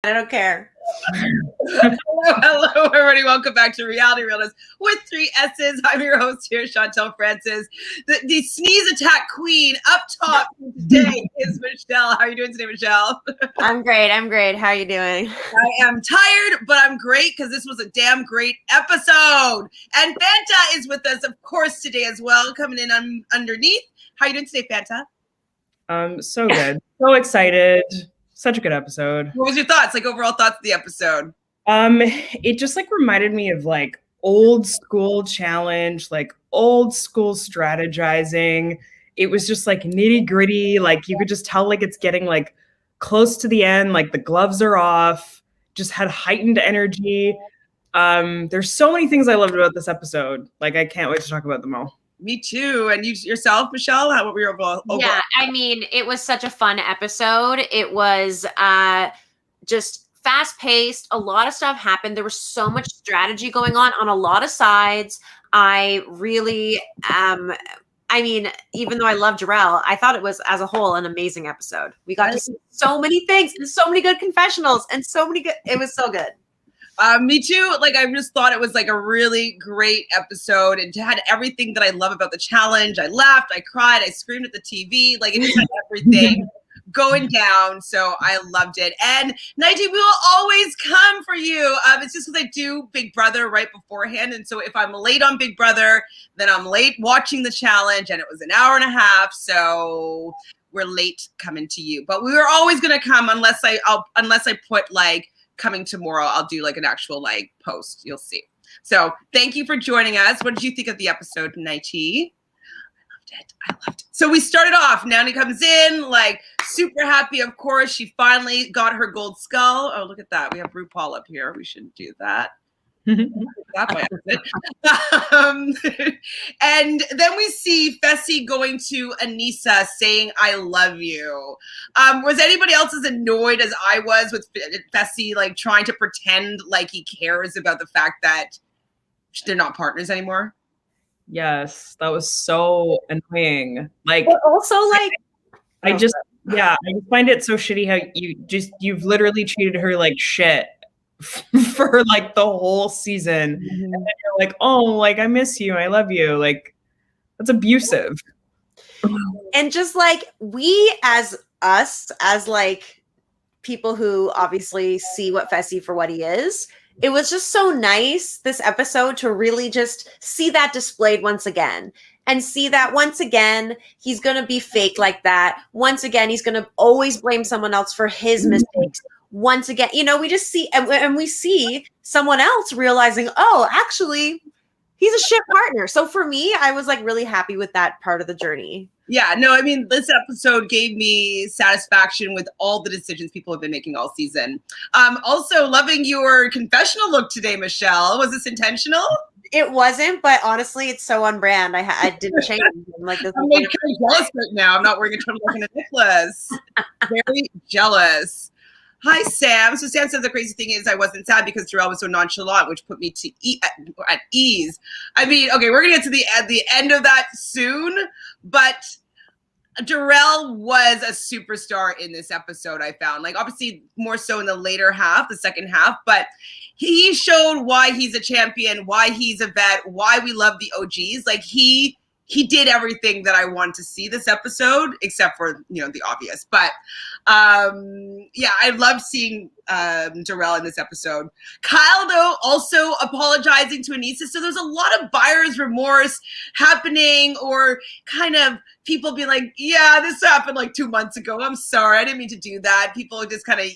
I don't care. Hello, everybody. Welcome back to Realnesss with 3 S's. I'm your host here, Chantele Francis. The sneeze attack queen up top today is Michelle. How are you doing today, Michelle? I'm great. How are you doing? I am tired, but I'm great because this was a damn great episode. And Fanta is with us, of course, today as well, coming in underneath. How are you doing today, Fanta? So good. So excited. Such a good episode. What was your thoughts? Like overall thoughts of the episode? It just like reminded me of like old school challenge, like old school strategizing. It was just like nitty gritty. Like you could just tell like it's getting like close to the end. Like the gloves are off. Just had heightened energy. There's so many things I loved about this episode. Like I can't wait to talk about them all. Me too. And you yourself, Michelle, what were your overall? Yeah, I mean, it was such a fun episode. It was just fast-paced. A lot of stuff happened. There was so much strategy going on a lot of sides. I really, I mean, even though I love Darrell, I thought it was, as a whole, an amazing episode. We got to see so many things and so many good confessionals and so many good, it was so good. Me too. Like, I just thought it was like a really great episode and it had everything that I love about the challenge. I laughed, I cried, I screamed at the TV. Like, it just had everything going down. So I loved it. And Nighty, we will always come for you. It's just because I do Big Brother right beforehand. And so if I'm late on Big Brother, then I'm late watching the challenge. And it was an hour and a half. So we're late coming to you. But we were always going to come unless I put like, coming tomorrow, I'll do like an actual like post. You'll see. So thank you for joining us. What did you think of the episode, Nighty? I loved it. So we started off. Nani comes in, like super happy. Of course, she finally got her gold skull. Oh, look at that. We have RuPaul up here. We shouldn't do that. That by accident. And then we see Fessy going to Anissa saying, I love you. Was anybody else as annoyed as I was with Fessy, like trying to pretend like he cares about the fact that they're not partners anymore? Yes, that was so annoying. Like, but also like, I just find it so shitty how you've literally treated her like shit for like the whole season. Mm-hmm. And then you're like, oh, like I miss you, I love you. Like that's abusive. And just like we as like people who obviously see what Fessy for what he is, it was just so nice this episode to really just see that displayed once again. And see that once again, he's going to be fake like that. Once again, he's going to always blame someone else for his mistakes. Once again, you know, we just see, and we see someone else realizing, oh, actually, he's a shit partner. So for me, I was like really happy with that part of the journey. Yeah, no, I mean, this episode gave me satisfaction with all the decisions people have been making all season. Also, loving your confessional look today, Michelle. Was this intentional? It wasn't, but honestly, it's so on brand. I didn't change. I'm like, this I'm like kind of jealous right now. I'm not wearing a turtleneck and a necklace. Very jealous. Hi, Sam. So Sam says the crazy thing is I wasn't sad because Darrell was so nonchalant, which put me to at ease. I mean, okay, we're going to get to the end of that soon, but Darrell was a superstar in this episode, I found. Like, obviously, more so in the later half, the second half, but he showed why he's a champion, why he's a vet, why we love the OGs. Like, he did everything that I wanted to see this episode, except for, you know, the obvious. But, yeah, I loved seeing Darrell in this episode. Kyle, though, also apologizing to Anissa. So there's a lot of buyer's remorse happening, or kind of people being like, yeah, this happened like 2 months ago. I'm sorry. I didn't mean to do that. People just kind of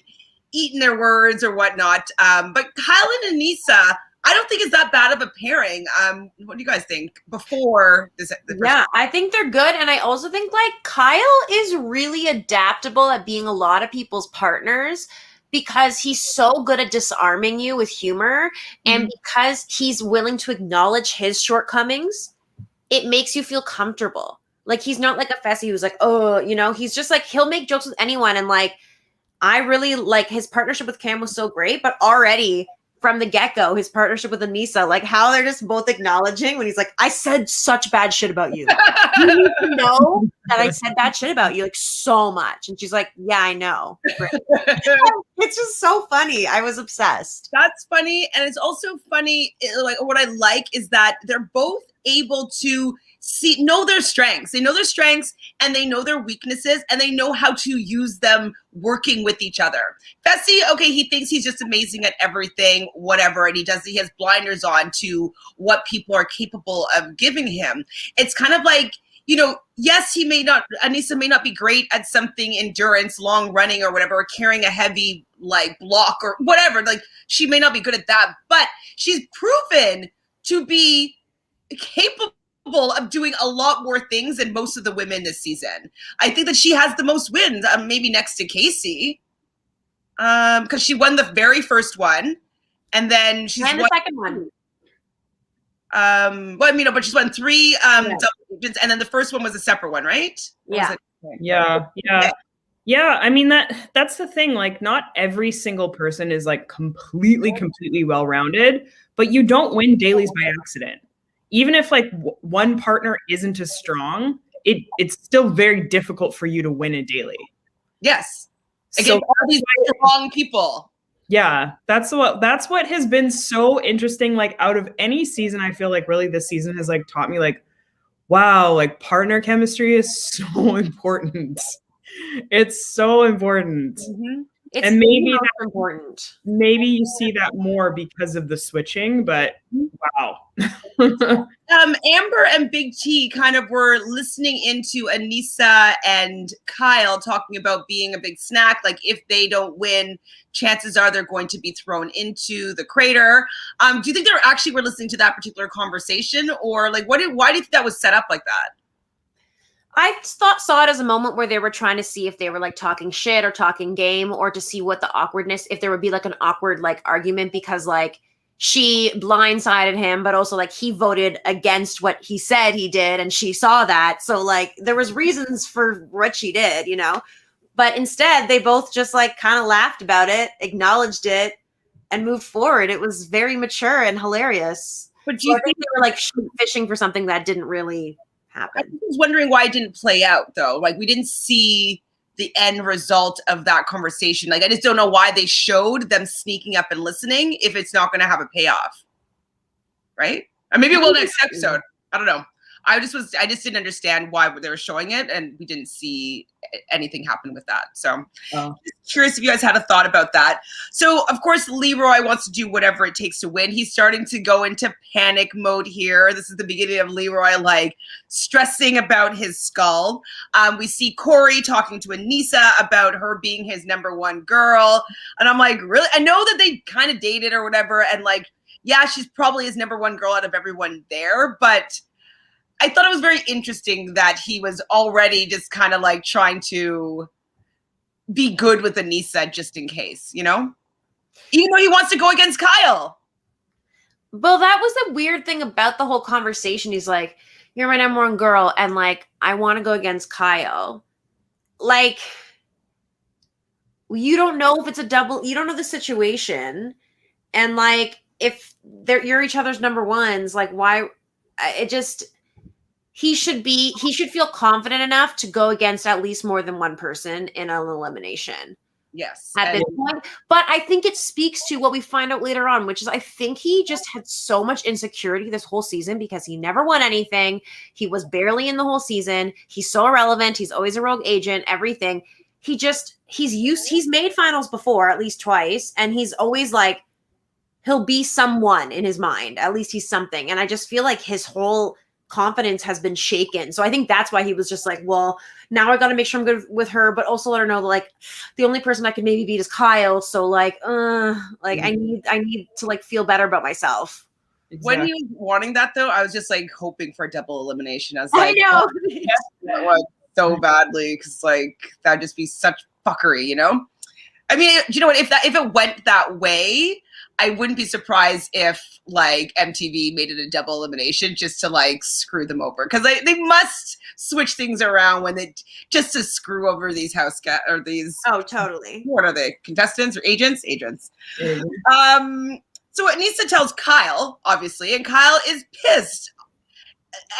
eating their words or whatnot. But Kyle and Anissa, I don't think it's that bad of a pairing. What do you guys think before this? Yeah, I think they're good. And I also think like Kyle is really adaptable at being a lot of people's partners because he's so good at disarming you with humor. And because he's willing to acknowledge his shortcomings, it makes you feel comfortable. Like he's not like a Fessy who's like, oh, you know, he's just like, he'll make jokes with anyone. And like, I really like his partnership with Cam was so great, but already from the get-go, his partnership with Anissa, like how they're just both acknowledging when he's like, I said such bad shit about you. You need to know that I said bad shit about you, like, so much. And she's like, yeah, I know. It's just so funny. I was obsessed. That's funny. And it's also funny, like, what I like is that they're both able to know their strengths. They know their strengths and they know their weaknesses and they know how to use them working with each other. Fessy, okay, he thinks he's just amazing at everything, whatever, and he has blinders on to what people are capable of giving him. It's kind of like, you know, yes, Aneesa may not be great at something endurance, long running or whatever, or carrying a heavy like block or whatever. Like, she may not be good at that, but she's proven to be capable of doing a lot more things than most of the women this season. I think that she has the most wins, maybe next to Casey, because she won the very first one, and then she's won the second one. Well, I mean, but she's won 3 double digits, and then the first one was a separate one, right? Yeah. Yeah. I mean, that's the thing. Like, not every single person is like completely well-rounded, but you don't win dailies by accident. Even if like one partner isn't as strong, it's still very difficult for you to win a daily. Yes. Again, all these strong people. Yeah, that's what has been so interesting. Like, out of any season, I feel like really this season has like taught me like, wow, like partner chemistry is so important. It's so important. Mm-hmm. It's and maybe that's important. Maybe you see that more because of the switching, but wow. Amber and Big T kind of were listening into Aneesa and Kyle talking about being a big snack. Like, if they don't win, chances are they're going to be thrown into the crater. Do you think they were listening to that particular conversation, or like why do you think that was set up like that? I saw it as a moment where they were trying to see if they were like talking shit or talking game, or to see what the awkwardness, if there would be like an awkward like argument because like she blindsided him, but also like he voted against what he said he did and she saw that. So like there was reasons for what she did, you know, but instead they both just like kind of laughed about it, acknowledged it, and moved forward. It was very mature and hilarious. But do you think they were like fishing for something that didn't really happen? I was wondering why it didn't play out though. Like, we didn't see the end result of that conversation. Like, I just don't know why they showed them sneaking up and listening if it's not going to have a payoff, right? Or maybe it will next episode. I don't know. I just didn't understand why they were showing it, and we didn't see anything happen with that. So just curious if you guys had a thought about that. So of course, Leroy wants to do whatever it takes to win. He's starting to go into panic mode here. This is the beginning of Leroy like stressing about his skull. We see Cory talking to Aneesa about her being his #1 girl. And I'm like, really? I know that they kind of dated or whatever. And like, yeah, she's probably his #1 girl out of everyone there, but I thought it was very interesting that he was already just kind of like trying to be good with Aneesa just in case, you know? Even though he wants to go against Kyle. Well, that was the weird thing about the whole conversation. He's like, you're my #1 girl, and like, I want to go against Kyle. Like, you don't know if it's a double, you don't know the situation. And like, if you're each other's #1s, like, why? It just... He should feel confident enough to go against at least more than one person in an elimination. Yes. At this point. But I think it speaks to what we find out later on, which is I think he just had so much insecurity this whole season because he never won anything. He was barely in the whole season. He's so irrelevant. He's always a rogue agent, everything. He's made finals before, at least twice. And he's always like, he'll be someone in his mind. At least he's something. And I just feel like his whole confidence has been shaken. So I think that's why he was just like, well, now I got to make sure I'm good with her, but also let her know that like the only person I can maybe beat is Kyle. So like, I need to like feel better about myself. Exactly. When he was wanting that though, I was just like hoping for a double elimination. I was like, I know. So badly, because like that'd just be such fuckery, you know? I mean, you know what? If it went that way, I wouldn't be surprised if like MTV made it a double elimination just to like screw them over, because they must switch things around just to screw over these or these. Oh, totally. What are they? Contestants or agents? Agents. Mm-hmm. So Aneesa tells Kyle, obviously, and Kyle is pissed,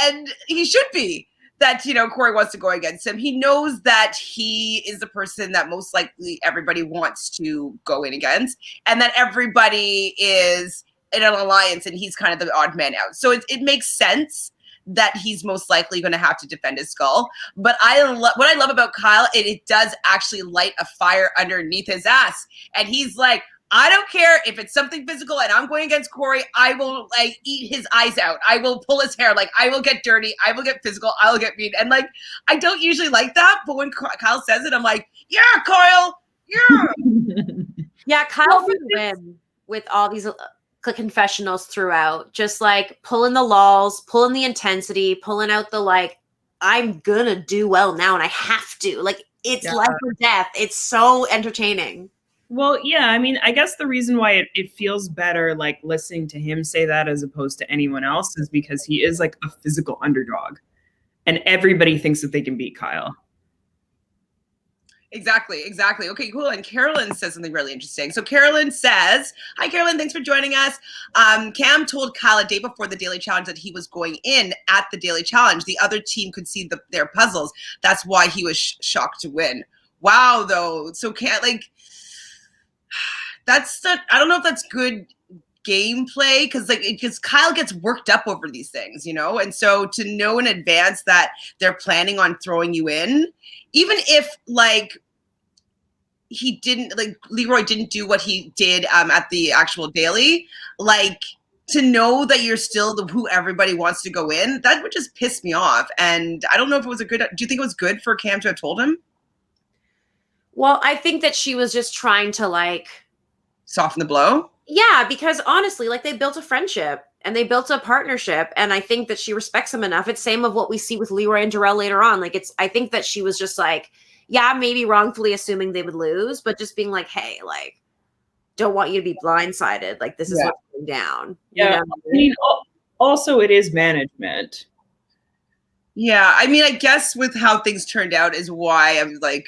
and he should be, that, Cory wants to go against him. He knows that he is the person that most likely everybody wants to go in against, and that everybody is in an alliance and he's kind of the odd man out. So it makes sense that he's most likely going to have to defend his skull. But what I love about Kyle, it does actually light a fire underneath his ass. And he's like, I don't care if it's something physical and I'm going against Cory, I will eat his eyes out. I will pull his hair. I will get dirty. I will get physical. I will get mean. And I don't usually like that. But when Kyle says it, I'm like, yeah, Kyle. Yeah. Yeah, Kyle for the win with all these confessionals throughout. Just pulling the lulls, pulling the intensity, pulling out the I'm going to do well now and I have to. It's life or death. It's so entertaining. Well, yeah, I mean, I guess the reason why it feels better, listening to him say that as opposed to anyone else is because he is a physical underdog and everybody thinks that they can beat Kyle. Exactly. Okay, cool. And Carolyn says something really interesting. So Carolyn says, hi, Carolyn, thanks for joining us. Cam told Kyle a day before the Daily Challenge that he was going in at the Daily Challenge. The other team could see their puzzles. That's why he was shocked to win. Wow, though. So I don't know if that's good gameplay because Kyle gets worked up over these things, and so to know in advance that they're planning on throwing you in, even if he didn't Leroy didn't do what he did at the actual daily, to know that you're still who everybody wants to go in, that would just piss me off. And I don't know if it was do you think it was good for Cam to have told him? Well, I think that she was just trying to soften the blow. Yeah, because honestly, they built a friendship and they built a partnership, and I think that she respects him enough. It's same of what we see with Leroy and Darrell later on. I think that she was just yeah, maybe wrongfully assuming they would lose, but just being hey, don't want you to be blindsided. This is what's going down. Yeah, I mean, also it is management. Yeah, I mean, I guess with how things turned out is why I'm I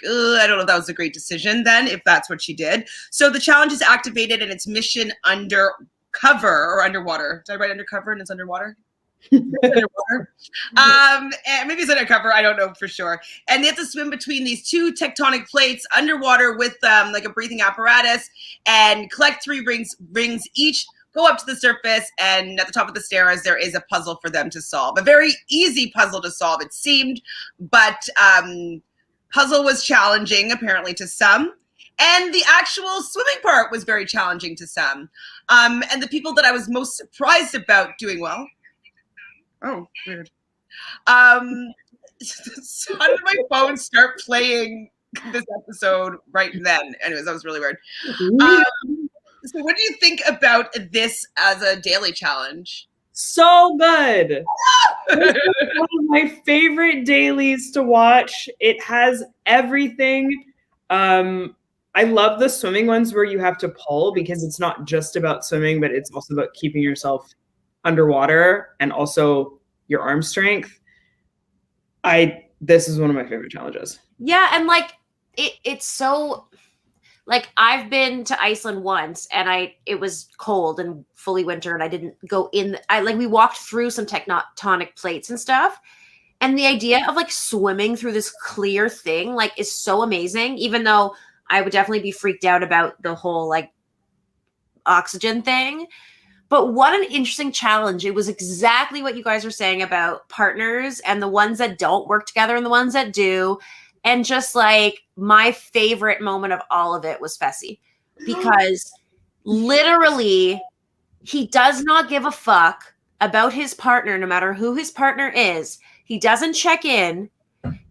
don't know if that was a great decision then, if that's what she did. So the challenge is activated and it's mission undercover or underwater. Did I write undercover and it's underwater? Underwater. And maybe it's undercover. I don't know for sure. And they have to swim between these two tectonic plates underwater with a breathing apparatus and collect 3 rings each. Go up to the surface, and at the top of the stairs, there is a puzzle for them to solve. A very easy puzzle to solve, it seemed, but puzzle was challenging, apparently, to some. And the actual swimming part was very challenging to some. And the people that I was most surprised about doing well. Oh, weird. So how did my phone start playing this episode right then? Anyways, that was really weird. So what do you think about this as a daily challenge? So good. It's one of my favorite dailies to watch. It has everything. I love the swimming ones where you have to pull because it's not just about swimming, but it's also about keeping yourself underwater and also your arm strength. This is one of my favorite challenges. Yeah, and it's so I've been to Iceland once and it was cold and fully winter and I didn't go in. We walked through some tectonic plates and stuff. And the idea of swimming through this clear thing is so amazing, even though I would definitely be freaked out about the whole oxygen thing. But what an interesting challenge. It was exactly what you guys were saying about partners and the ones that don't work together and the ones that do. And just my favorite moment of all of it was Fessy, because literally he does not give a fuck about his partner, no matter who his partner is. He doesn't check in.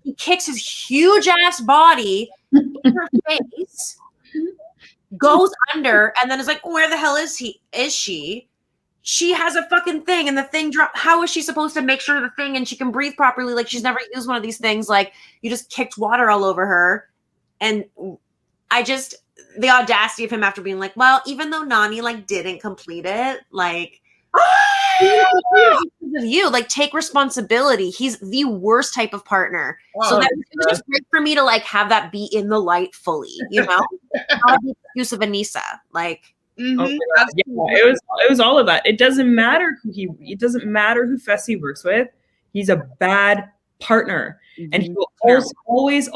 He kicks his huge ass body in her face, goes under, and then is where the hell is she? She has a fucking thing and the thing dropped. How is she supposed to make sure the thing and she can breathe properly? She's never used one of these things. You just kicked water all over her. And the audacity of him after being well, even though Nani didn't complete it, you take responsibility. He's the worst type of partner. So that it was just great for me to have that be in the light fully, not the excuse of Anissa. Mm-hmm. Oh yeah, it was all of that. It doesn't matter who Fessy works with. He's a bad partner. And he will always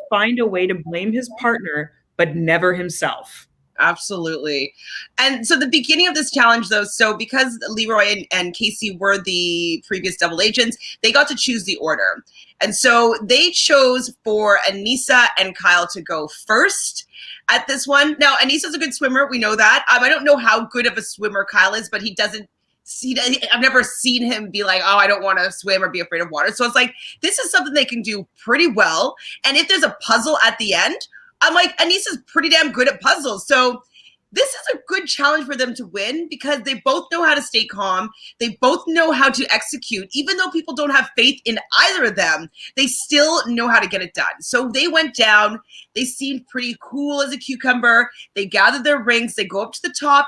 find a way to blame his partner, but never himself. Absolutely. And so the beginning of this challenge, though, so because Leroy and Casey were the previous double agents, they got to choose the order. And so they chose for Aneesa and Kyle to go first at this one. Now, Aneesa's a good swimmer. We know that. I don't know how good of a swimmer Kyle is, but he doesn't see, I've never seen him be like, oh, I don't want to swim or be afraid of water. So it's like, this is something they can do pretty well. And if there's a puzzle at the end, I'm like, Aneesa's pretty damn good at puzzles. So this is a good challenge for them to win because they both know how to stay calm. They both know how to execute. Even though people don't have faith in either of them, they still know how to get it done. So they went down. They seemed pretty cool as a cucumber. They gathered their rings. They go up to the top.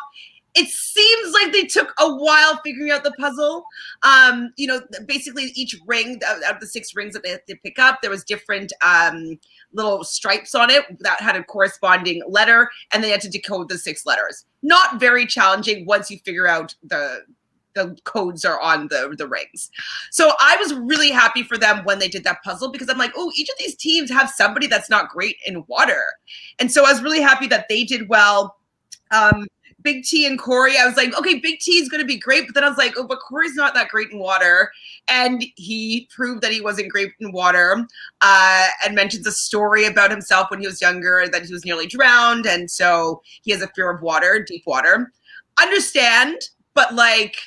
It seems like they took a while figuring out the puzzle. Basically each ring out of the 6 rings that they had to pick up, there was different little stripes on it that had a corresponding letter, and they had to decode the 6 letters. Not very challenging once you figure out the codes are on the rings. So I was really happy for them when they did that puzzle because I'm like, oh, each of these teams have somebody that's not great in water. And so I was really happy that they did well. Big T and Cory, I was like, okay, Big T is going to be great. But then I was like, oh, but Cory's not that great in water. And he proved that he wasn't great in water and mentions a story about himself when he was younger, that he was nearly drowned. And so he has a fear of water, deep water. Understand, but like,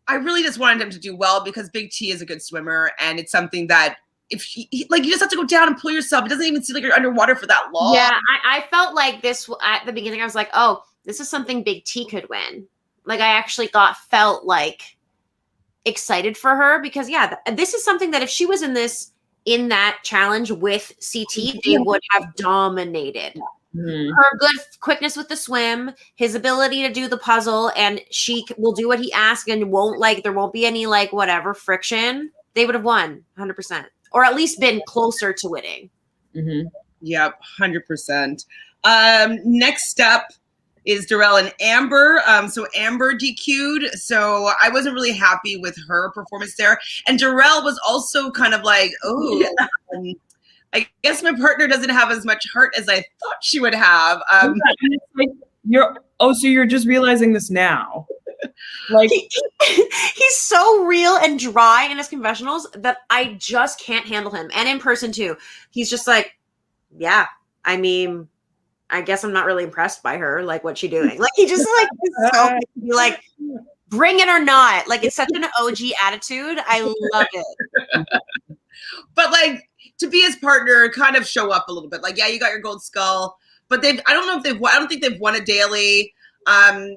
I really just wanted him to do well because Big T is a good swimmer. And it's something that if you just have to go down and pull yourself. It doesn't even seem like you're underwater for that long. Yeah, I felt like this at the beginning. I was like, oh, this is something Big T could win. Like I actually felt like excited for her because this is something that if she was in that challenge with CT, they would have dominated. Mm-hmm. Her good quickness with the swim, his ability to do the puzzle, and she will do what he asks and there won't be any whatever friction. They would have won 100%, or at least been closer to winning. Mm-hmm. Yep, 100%. Next up is Darrell and Amber. So Amber DQ'd. So I wasn't really happy with her performance there. And Darrell was also kind of like, I guess my partner doesn't have as much heart as I thought she would have. So you're just realizing this now. Like he's so real and dry in his confessionals that I just can't handle him. And in person too. He's just like, yeah, I mean, I guess I'm not really impressed by her. Like, what's she doing? Like, he just be like, bring it or not. Like, it's such an OG attitude. I love it. But to be his partner, kind of show up a little bit. Like, yeah, you got your gold skull, but I don't think they've won a daily.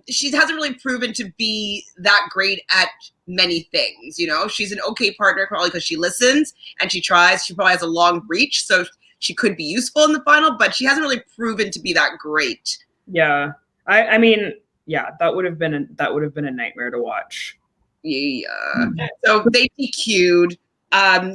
She hasn't really proven to be that great at many things. You know, she's an okay partner probably because she listens and she tries. She probably has a long reach, so she could be useful in the final, but she hasn't really proven to be that great. Yeah. I mean, yeah, that would have been a nightmare to watch. Yeah. So they DQ'd.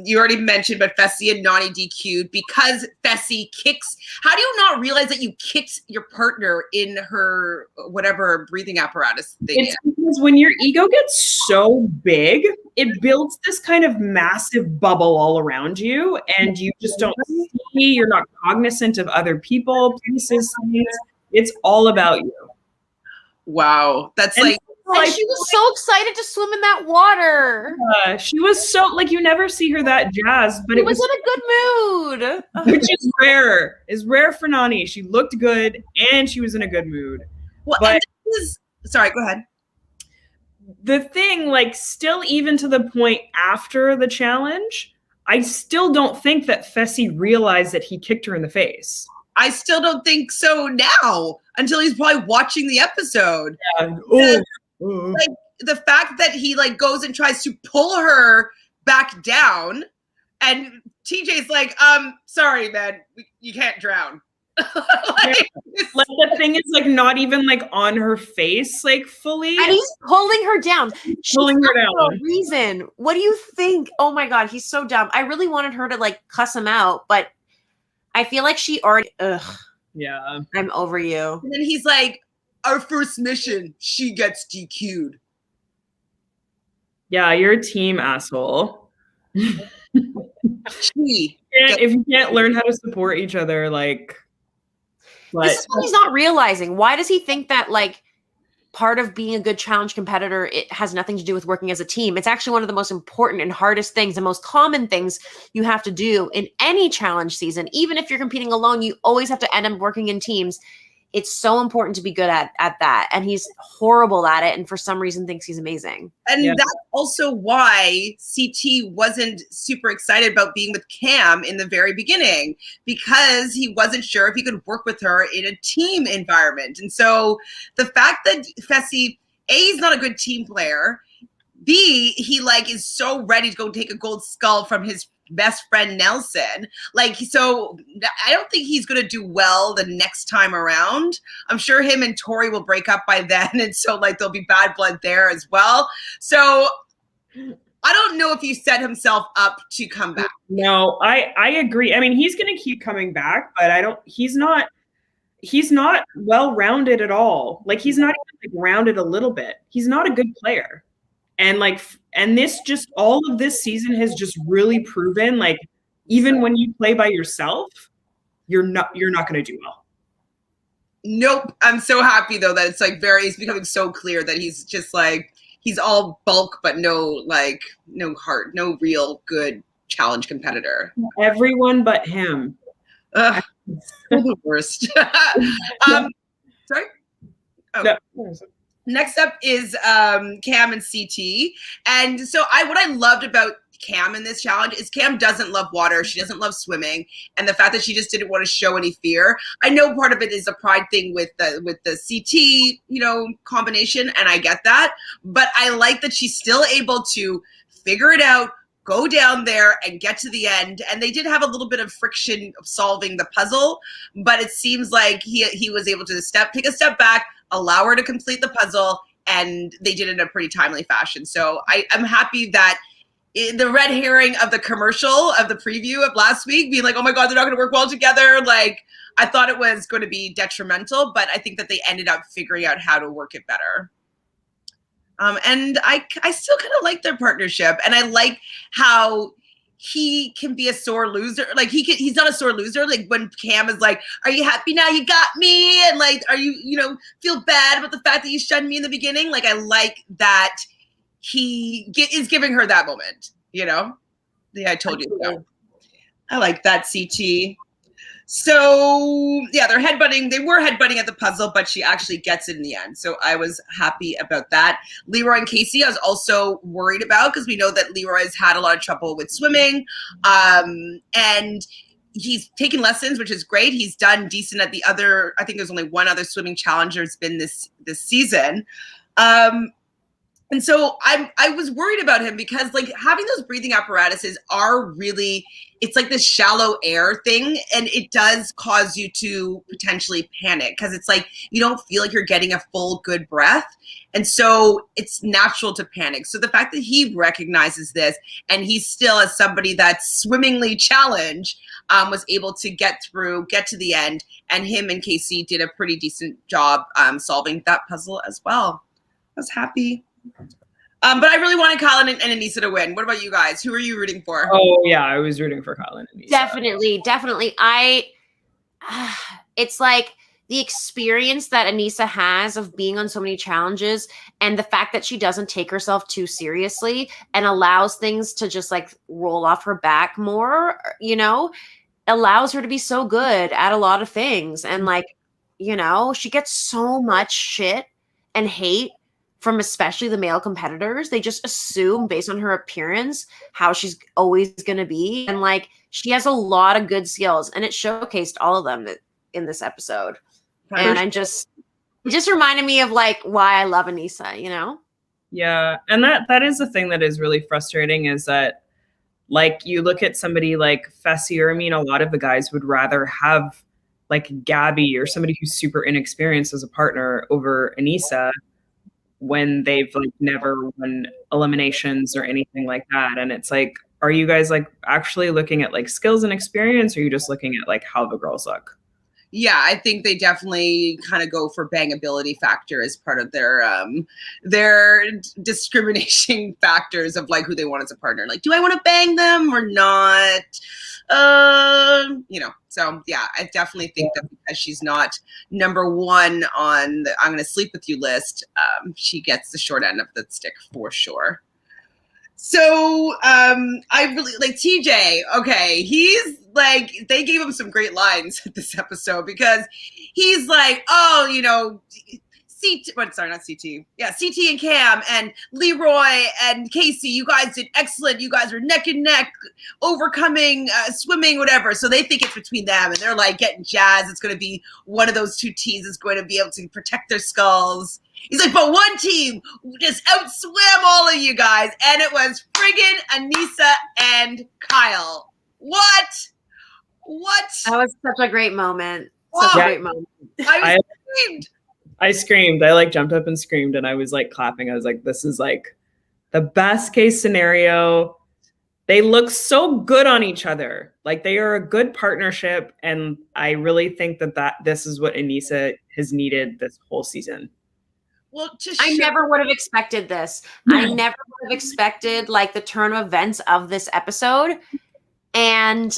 You already mentioned, but Fessy and Nany DQ'd because Fessy kicks. How do you not realize that you kicked your partner in her whatever breathing apparatus thing? It's because when your ego gets so big, it builds this kind of massive bubble all around you, and you just don't see. You're not cognizant of other people, places, things. It's all about you. Wow, that's and she was so excited to swim in that water. She was so you never see her that jazzed, but it was in a good mood, which is rare. Is rare for Nany. She looked good and she was in a good mood. Well, but sorry, go ahead. The thing, still even to the point after the challenge, I still don't think that Fessy realized that he kicked her in the face. I still don't think so now until he's probably watching the episode. Yeah. The fact that he goes and tries to pull her back down, and TJ's like, sorry, man, you can't drown. The thing is not even on her face fully, and he's pulling her down. Pulling her down for a reason. What do you think? Oh my god, he's so dumb. I really wanted her to cuss him out, but I feel like she already. Yeah, I'm over you. And then he's like, our first mission, she gets DQ'd. Yeah, you're a team asshole. If you can't learn how to support each other, like, this is what he's not realizing. Why does he think that like part of being a good challenge competitor, it has nothing to do with working as a team? It's actually one of the most important and hardest things, the most common things you have to do in any challenge season. Even if you're competing alone, you always have to end up working in teams. It's so important to be good at that. And he's horrible at it. And for some reason thinks he's amazing. And that's also why CT wasn't super excited about being with Cam in the very beginning, because he wasn't sure if he could work with her in a team environment. And so the fact that Fessy, A, is not a good team player, B, he like is so ready to go take a gold skull from his best friend Nelson. Like, so I don't think he's going to do well the next time around. I'm sure him and Tori will break up by then. And so like there'll be bad blood there as well. So I don't know if he set himself up to come back. No, I agree. I mean, he's going to keep coming back, but he's not well-rounded at all. Like, he's not even like rounded a little bit. He's not a good player. And this just, all of this season has just really proven, like, even when you play by yourself, you're not going to do well. Nope. I'm so happy though that it's becoming so clear that he's just like, he's all bulk, but no heart, no real good challenge competitor. Everyone but him. Ugh, the worst. Sorry? Oh. No. Next up is Cam and CT. And so what I loved about Cam in this challenge is Cam doesn't love water. She doesn't love swimming. And the fact that she just didn't want to show any fear. I know part of it is a pride thing with the CT, combination, and I get that. But I like that she's still able to figure it out, go down there and get to the end. And they did have a little bit of friction of solving the puzzle, but it seems like he was able to take a step back, allow her to complete the puzzle, and they did it in a pretty timely fashion. So I'm happy that the red herring of the commercial of the preview of last week being like, oh my God, they're not going to work well together. Like, I thought it was going to be detrimental, but I think that they ended up figuring out how to work it better. And I still kind of like their partnership, and I like how he can be a sore loser. Like he's not a sore loser. Like when Cam is like, are you happy now you got me? And like, are you, feel bad about the fact that you shunned me in the beginning? Like, I like that he is giving her that moment, Yeah, I told you so. I like that, CT. So yeah, they're headbutting. They were headbutting at the puzzle, but she actually gets it in the end. So I was happy about that. Leroy and Casey, I was also worried about, because we know that Leroy has had a lot of trouble with swimming. And he's taken lessons, which is great. He's done decent at the other, I think there's only one other swimming challenger has been this season. And so I was worried about him, because like having those breathing apparatuses are really, it's like this shallow air thing, and it does cause you to potentially panic, because it's like you don't feel like you're getting a full good breath. And so it's natural to panic. So the fact that he recognizes this, and he's still, as somebody that's swimmingly challenged, was able to get to the end, and him and Casey did a pretty decent job solving that puzzle as well. I was happy. But I really wanted Colin and Aneesa to win. What about you guys? Who are you rooting for? Oh yeah, I was rooting for Colin and Aneesa. Definitely. It's like the experience that Aneesa has of being on so many challenges, and the fact that she doesn't take herself too seriously and allows things to just like roll off her back more, allows her to be so good at a lot of things. And like, she gets so much shit and hate from especially the male competitors. They just assume based on her appearance how she's always going to be. And like, she has a lot of good skills, and it showcased all of them in this episode. And it just reminded me of like why I love Aneesa, Yeah. And that is the thing that is really frustrating, is that like you look at somebody like Fessy, or I mean, a lot of the guys would rather have like Gabby or somebody who's super inexperienced as a partner over Aneesa, when they've like never won eliminations or anything like that. And it's like, are you guys like actually looking at like skills and experience, or are you just looking at like how the girls look? Yeah, I think they definitely kind of go for bangability factor as part of their discrimination factors of like who they want as a partner. Like, do I want to bang them or not? So yeah, I definitely think that because she's not number one on the I'm gonna sleep with you list, she gets the short end of the stick for sure. So I really like TJ. Okay, he's like, they gave him some great lines this episode because he's like, oh, not CT. Yeah, CT and Cam and Leroy and Casey, you guys did excellent. You guys were neck and neck, overcoming, swimming, whatever. So they think it's between them and they're like getting jazzed. It's going to be one of those two teams is going to be able to protect their skulls. He's like, but one team just outswam all of you guys. And it was friggin' Aneesa and Kyle. What? That was such a great moment. Such a great moment. I screamed. I screamed. I like jumped up and screamed and I was like clapping. I was like, this is like the best case scenario. They look so good on each other. Like they are a good partnership. And I really think that this is what Aneesa has needed this whole season. Well, I never would have expected this. I never would have expected like the turn of events of this episode. And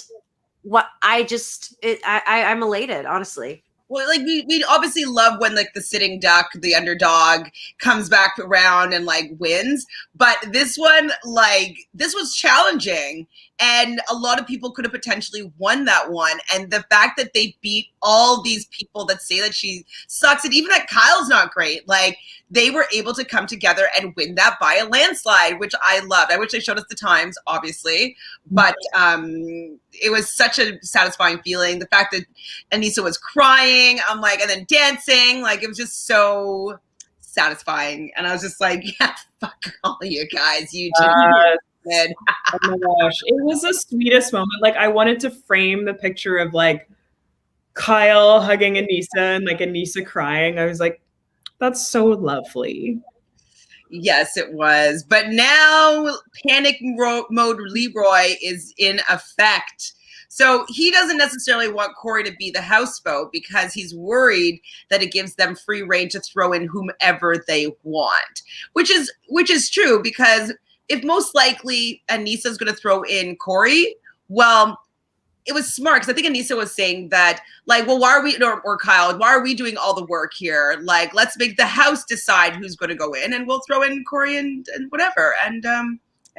I'm elated, honestly. Well, like we obviously love when like the sitting duck, the underdog, comes back around and like wins. But this one, like this was challenging, and a lot of people could have potentially won that one. And the fact that they beat all these people that say that she sucks, and even that Kyle's not great, like they were able to come together and win that by a landslide, which I loved. I wish they showed us the times, obviously, but it was such a satisfying feeling. The fact that Aneesa was crying, I'm like, and then dancing, like it was just so satisfying. And I was just like, yeah, fuck all you guys, you two. Oh my gosh, it was the sweetest moment. Like I wanted to frame the picture of like Kyle hugging Aneesa and like Aneesa crying. I was like, that's so lovely. Yes, it was. But now panic mode Leroy is in effect. So he doesn't necessarily want Cory to be the houseboat because he's worried that it gives them free rein to throw in whomever they want, which is true because if most likely Aneesa is going to throw in Cory, well, it was smart because I think Aneesa was saying that, like, well, why are we, or Kyle, why are we doing all the work here? Like, let's make the house decide who's going to go in, and we'll throw in Cory and whatever, and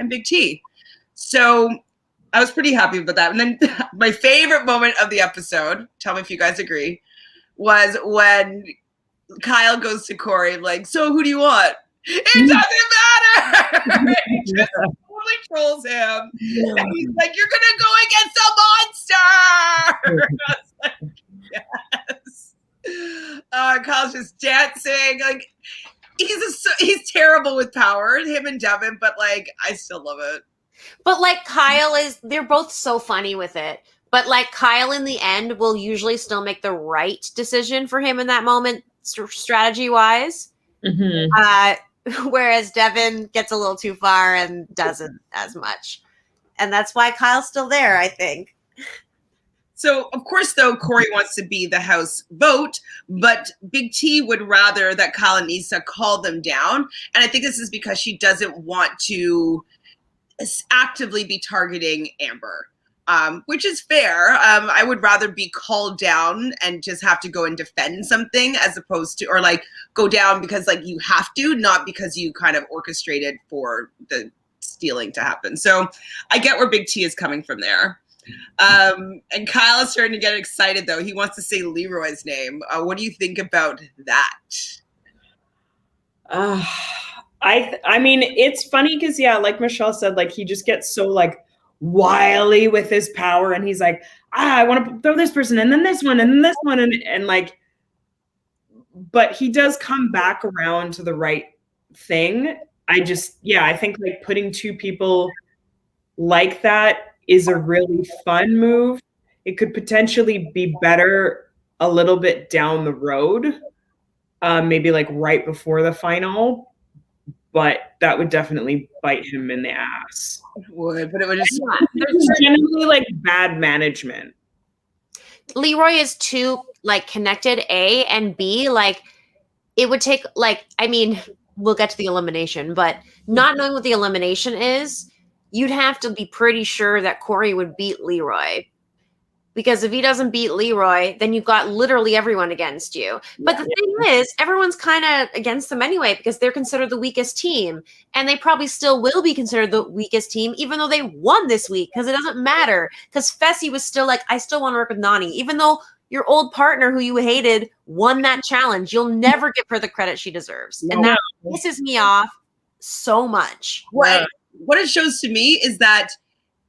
Big T. So I was pretty happy with that. And then my favorite moment of the episode, tell me if you guys agree, was when Kyle goes to Cory, like, so who do you want? It doesn't matter. He just totally trolls him. And he's like, you're going to go against a monster. I was like, yes. Kyle's just dancing. Like, he's terrible with power, him and Devin, but like, I still love it. But like they're both so funny with it. But like Kyle in the end will usually still make the right decision for him in that moment, strategy wise. Mm-hmm. Whereas Devin gets a little too far and doesn't as much. And that's why Kyle's still there, I think. So, of course, though, Cory wants to be the house vote, but Big T would rather that Kyle and Aneesa call them down. And I think this is because she doesn't want to actively be targeting Amber, which is fair. I would rather be called down and just have to go and defend something as opposed to, or like go down because like you have to, not because you kind of orchestrated for the stealing to happen. So I get where Big T is coming from there. And Kyle is starting to get excited though. He wants to say Leroy's name. What do you think about that? I mean, it's funny because, yeah, like Michelle said, like he just gets so like wily with his power and he's like, I want to throw this person and then this one and then this one. And like, but he does come back around to the right thing. I think like putting two people like that is a really fun move. It could potentially be better a little bit down the road, maybe like right before the final. But that would definitely bite him in the ass. It would, but it would just it's generally like bad management. Leroy is too like connected A and B, like it would take like, I mean, we'll get to the elimination, but not knowing what the elimination is, you'd have to be pretty sure that Cory would beat Leroy. Because if he doesn't beat Leroy, then you've got literally everyone against you. But the thing is, everyone's kind of against them anyway because they're considered the weakest team. And they probably still will be considered the weakest team, even though they won this week, because it doesn't matter. Because Fessy was still like, I still want to work with Nany. Even though your old partner who you hated won that challenge, you'll never give her the credit she deserves. And that pisses me off so much. What it shows to me is that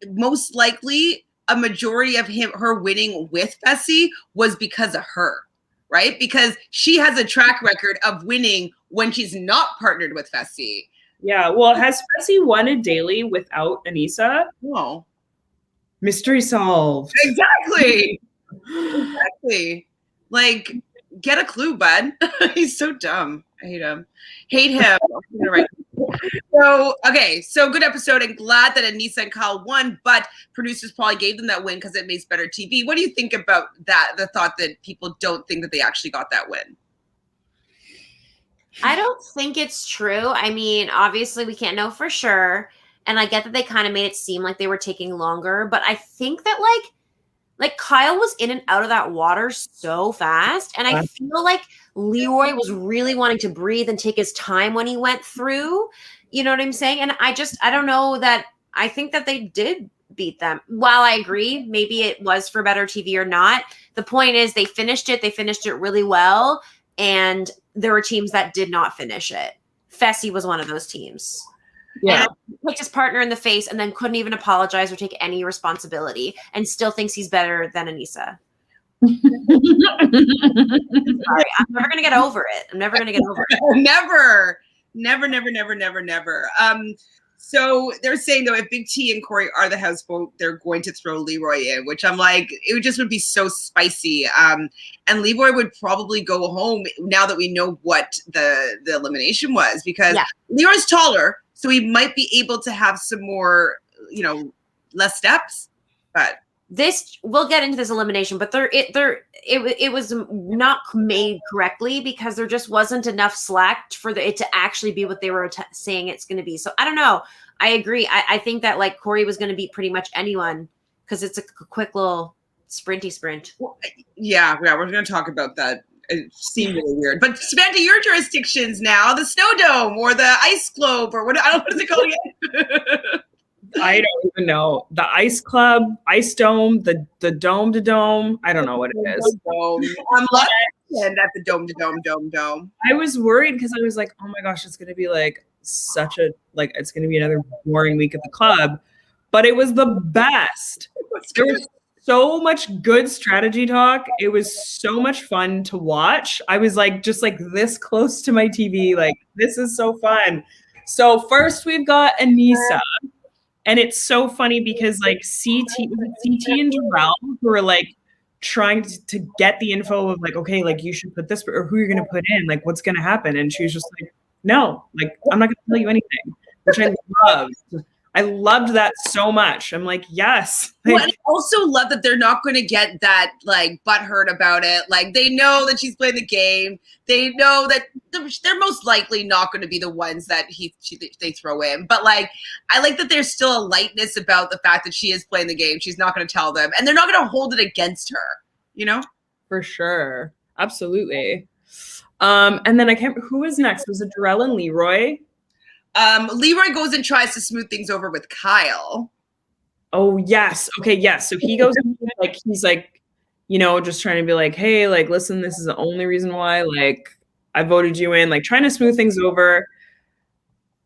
most likely a majority of her winning with Fessy was because of her, right? Because she has a track record of winning when she's not partnered with Fessy. Yeah, well, has Fessy won a daily without Aneesa? No. Mystery solved. Exactly. Exactly. Like, get a clue, bud. He's so dumb. I hate him. So good episode, and glad that Aneesa and Kyle won, but producers probably gave them that win because it makes better TV. What do you think about that? The thought that people don't think that they actually got that win? I don't think it's true. I mean, obviously we can't know for sure. And I get that they kind of made it seem like they were taking longer, but I think that like Kyle was in and out of that water so fast. And I feel like Leroy was really wanting to breathe and take his time when he went through. You know what I'm saying? And I don't know that I think that they did beat them. While I agree, maybe it was for better TV or not. The point is they finished it. They finished it really well. And there were teams that did not finish it. Fessy was one of those teams. Yeah. And picked his partner in the face and then couldn't even apologize or take any responsibility and still thinks he's better than Aneesa. Sorry, I'm never going to get over it. Never. So they're saying, though, if Big T and Cory are the houseboat, they're going to throw Leroy in, which I'm like, it would be so spicy. And Leroy would probably go home now that we know what the elimination was, because Leroy's taller, so he might be able to have some more, less steps. But we'll get into this elimination, but it was not made correctly because there just wasn't enough slack for it to actually be what they were saying it's going to be. So I don't know. I agree. I think that like Cory was going to beat pretty much anyone because it's a quick little sprinty sprint. Well, yeah, we're going to talk about that. It seemed really weird. But Samantha, your jurisdictions now, the Snow Dome or the Ice Globe or what is it called again? I don't even know. The Ice Club, Ice Dome, the Dome to Dome. I don't know what it is. I'm at the Dome to Dome. I was worried because I was like, oh my gosh, it's going to be like it's going to be another boring week at the club. But it was the best. There was so much good strategy talk. It was so much fun to watch. I was like, just like this close to my TV. Like, this is so fun. So first we've got Aneesa. And it's so funny because like CT and Darrell who are like trying to get the info of like, okay, like you should put this or who you're going to put in, like what's going to happen. And she was just like, no, like I'm not going to tell you anything, which I loved. I loved that so much. I'm like, yes. Well, and I also love that they're not going to get that like butthurt about it. Like they know that she's playing the game. They know that they're most likely not going to be the ones that they throw in. But like, I like that there's still a lightness about the fact that she is playing the game. She's not going to tell them, and they're not going to hold it against her. For sure, absolutely. And then who was next? Was it Darrell and Leroy? Leroy goes and tries to smooth things over with Kyle. Oh, yes. Okay, yes. So he goes like he's like, just trying to be like, hey, like, listen, this is the only reason why, like, I voted you in, like trying to smooth things over.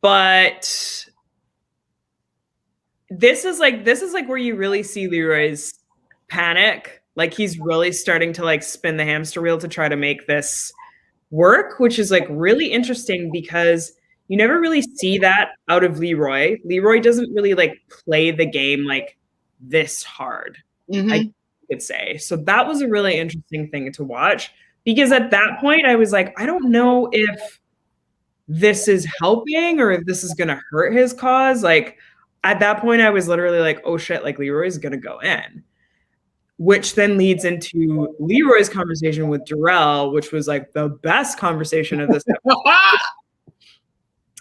But this is like where you really see Leroy's panic. Like he's really starting to like spin the hamster wheel to try to make this work, which is like really interesting because you never really see that out of Leroy. Leroy doesn't really like play the game like this hard, I could say. So that was a really interesting thing to watch because at that point I was like, I don't know if this is helping or if this is going to hurt his cause. Like at that point I was literally like, oh shit, like Leroy's going to go in. which then leads into Leroy's conversation with Darrell, which was like the best conversation of this episode,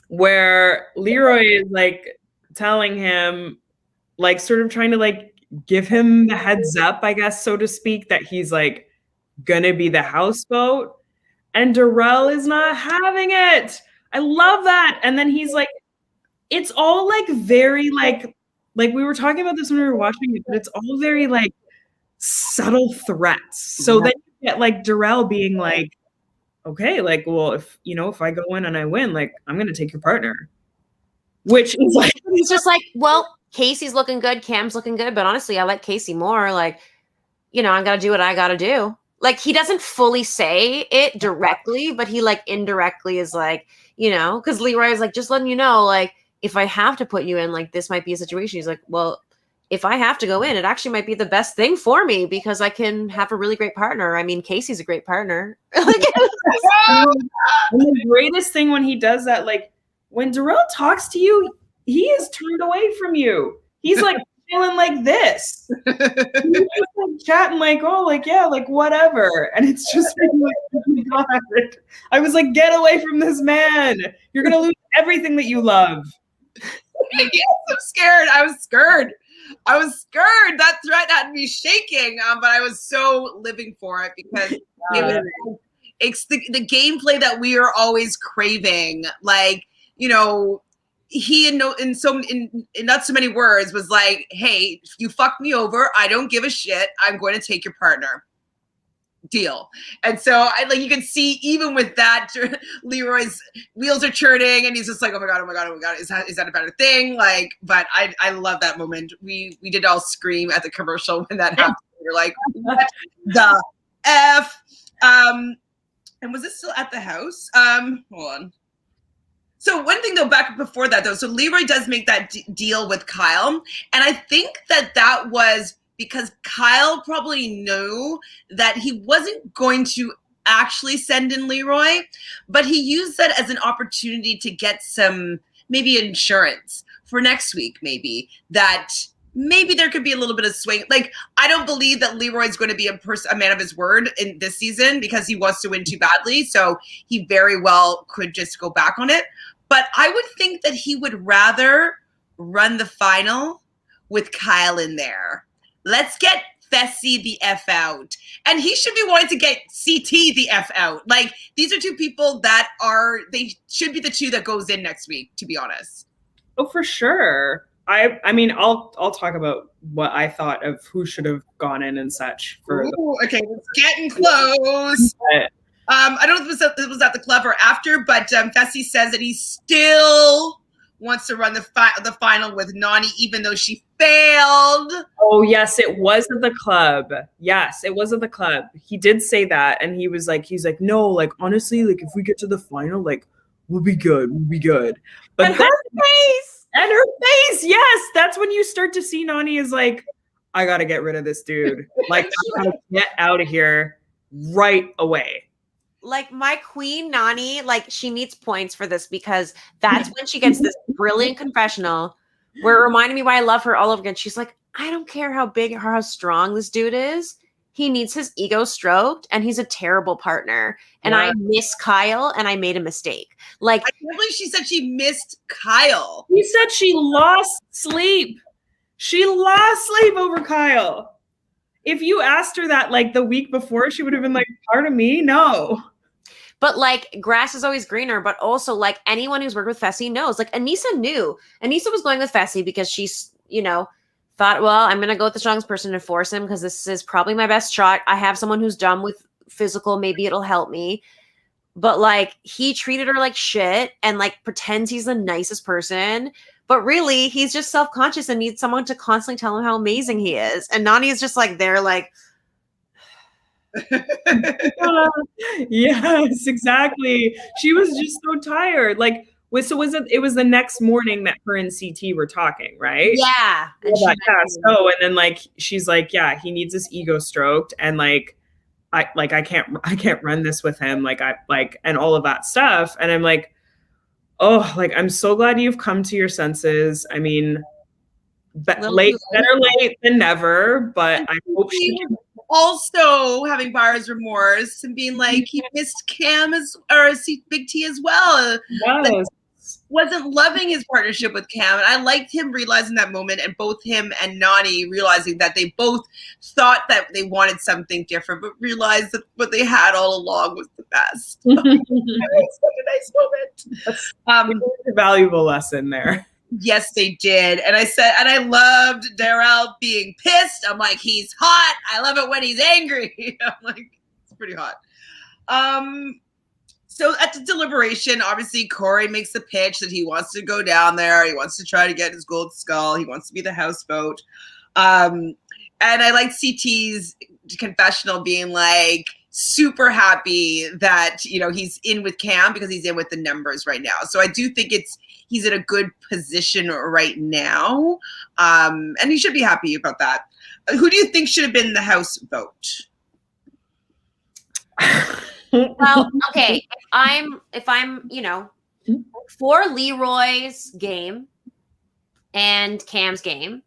where Leroy is like telling him, like sort of trying to like give him the heads up, I guess, so to speak, that he's like gonna be the houseboat. And Darrell is not having it. I love that. And then he's like, it's all like very like we were talking about this when we were watching it, but it's all very like subtle threats. So then you get like Darrell being like, okay, like, well, if I go in and I win, like, I'm gonna take your partner. Which is like, he's just like, well, Casey's looking good, Cam's looking good, but honestly, I like Casey more. Like, I gotta do what I gotta do. Like, he doesn't fully say it directly, but he like indirectly is like, because Leroy is like, just letting you know, like, if I have to put you in, like, this might be a situation. He's like, well, if I have to go in, it actually might be the best thing for me because I can have a really great partner. I mean, Casey's a great partner. And the greatest thing when he does that, like, when Darrell talks to you, he is turned away from you. He's like feeling like this. He's just like chatting like, oh, like, yeah, like whatever. And it's just like, oh my God. I was like, get away from this man. You're gonna lose everything that you love. Yes, I'm scared. I was scared. That threat had me shaking, but I was so living for it because it's the gameplay that we are always craving. Like, he in not so many words was like, hey, if you fuck me over, I don't give a shit. I'm going to take your partner. Deal. And so you can see even with that, Leroy's wheels are churning and he's just like, oh my God, is that a better thing? Like, but I love that moment. We did all scream at the commercial when that happened. We were like, what the F? And was it still at the house? Hold on. So one thing though, back before that though, so Leroy does make that deal with Kyle. And I think that was because Kyle probably knew that he wasn't going to actually send in Leroy, but he used that as an opportunity to get some maybe insurance for next week, maybe there could be a little bit of swing. Like, I don't believe that Leroy's going to be a man of his word in this season because he wants to win too badly. So he very well could just go back on it. But I would think that he would rather run the final with Kyle in there. Let's get Fessy the F out. And he should be wanting to get CT the F out. Like, these are two people they should be the two that goes in next week, to be honest. Oh, for sure. I mean, I'll talk about what I thought of who should have gone in and such. Okay, it's getting close. I don't know if it was at the club or after, but Fessy says that he still wants to run the final with Nany, even though she failed. Oh, yes, it was at the club. Yes, it was at the club. He did say that, and he's like, no, like, honestly, like, if we get to the final, like, we'll be good. But and her face, yes, that's when you start to see Nany is like, I gotta get rid of this dude. Like, I gotta get out of here right away. Like, my queen, Nany, like, she needs points for this because that's when she gets this brilliant confessional where it reminded me why I love her all over again. She's like, I don't care how big or how strong this dude is. He needs his ego stroked and he's a terrible partner. And I miss Kyle and I made a mistake. Like, I can't believe she said she missed Kyle. He said she lost sleep. She lost sleep over Kyle. If you asked her that like the week before, she would have been like, part of me? No. But like, grass is always greener, but also like anyone who's worked with Fessy knows, like Aneesa knew. Aneesa was going with Fessy because she's, thought, well, I'm going to go with the strongest person to force him because this is probably my best shot. I have someone who's dumb with physical. Maybe it'll help me. But like, he treated her like shit and like pretends he's the nicest person. But really, he's just self-conscious and needs someone to constantly tell him how amazing he is. And Nany is just like, there, like, yes, exactly. She was just so tired. Like, it was the next morning that her and CT were talking, right? Yeah. And then like she's like, yeah, he needs his ego stroked, and like I can't run this with him, and all of that stuff. And I'm like, oh, like, I'm so glad you've come to your senses. I mean, better late than never, but I hope she can. Also having buyer's remorse and being like he missed Cam Big T as well. Yes. Wasn't loving his partnership with Cam. And I liked him realizing that moment, and both him and Nani realizing that they both thought that they wanted something different, but realized that what they had all along was the best. It was such a nice moment. A valuable lesson there. Yes, they did. And I loved Darrell being pissed. I'm like, he's hot. I love it when he's angry. I'm like, it's pretty hot. So at the deliberation, obviously Cory makes the pitch that he wants to go down there. He wants to try to get his gold skull. He wants to be the houseboat. And I liked CT's confessional being like super happy that, he's in with Cam because he's in with the numbers right now. So I do think he's in a good position right now. And he should be happy about that. Who do you think should have been the houseboat? Well, okay. If I'm, for Leroy's game and Cam's game,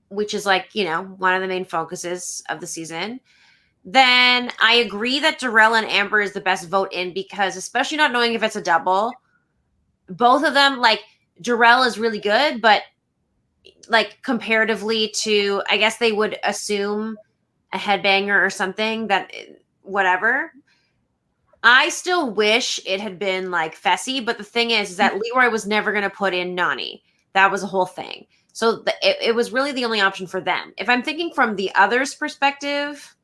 which is like, one of the main focuses of the season, then I agree that Darrell and Amber is the best vote in, because especially not knowing if it's a double, both of them, like Darrell is really good, but like comparatively to, I guess they would assume a headbanger or something, that whatever. I still wish it had been like Fessy, but the thing is that Leroy was never going to put in Nani. That was a whole thing. So it was really the only option for them. If I'm thinking from the others' perspective,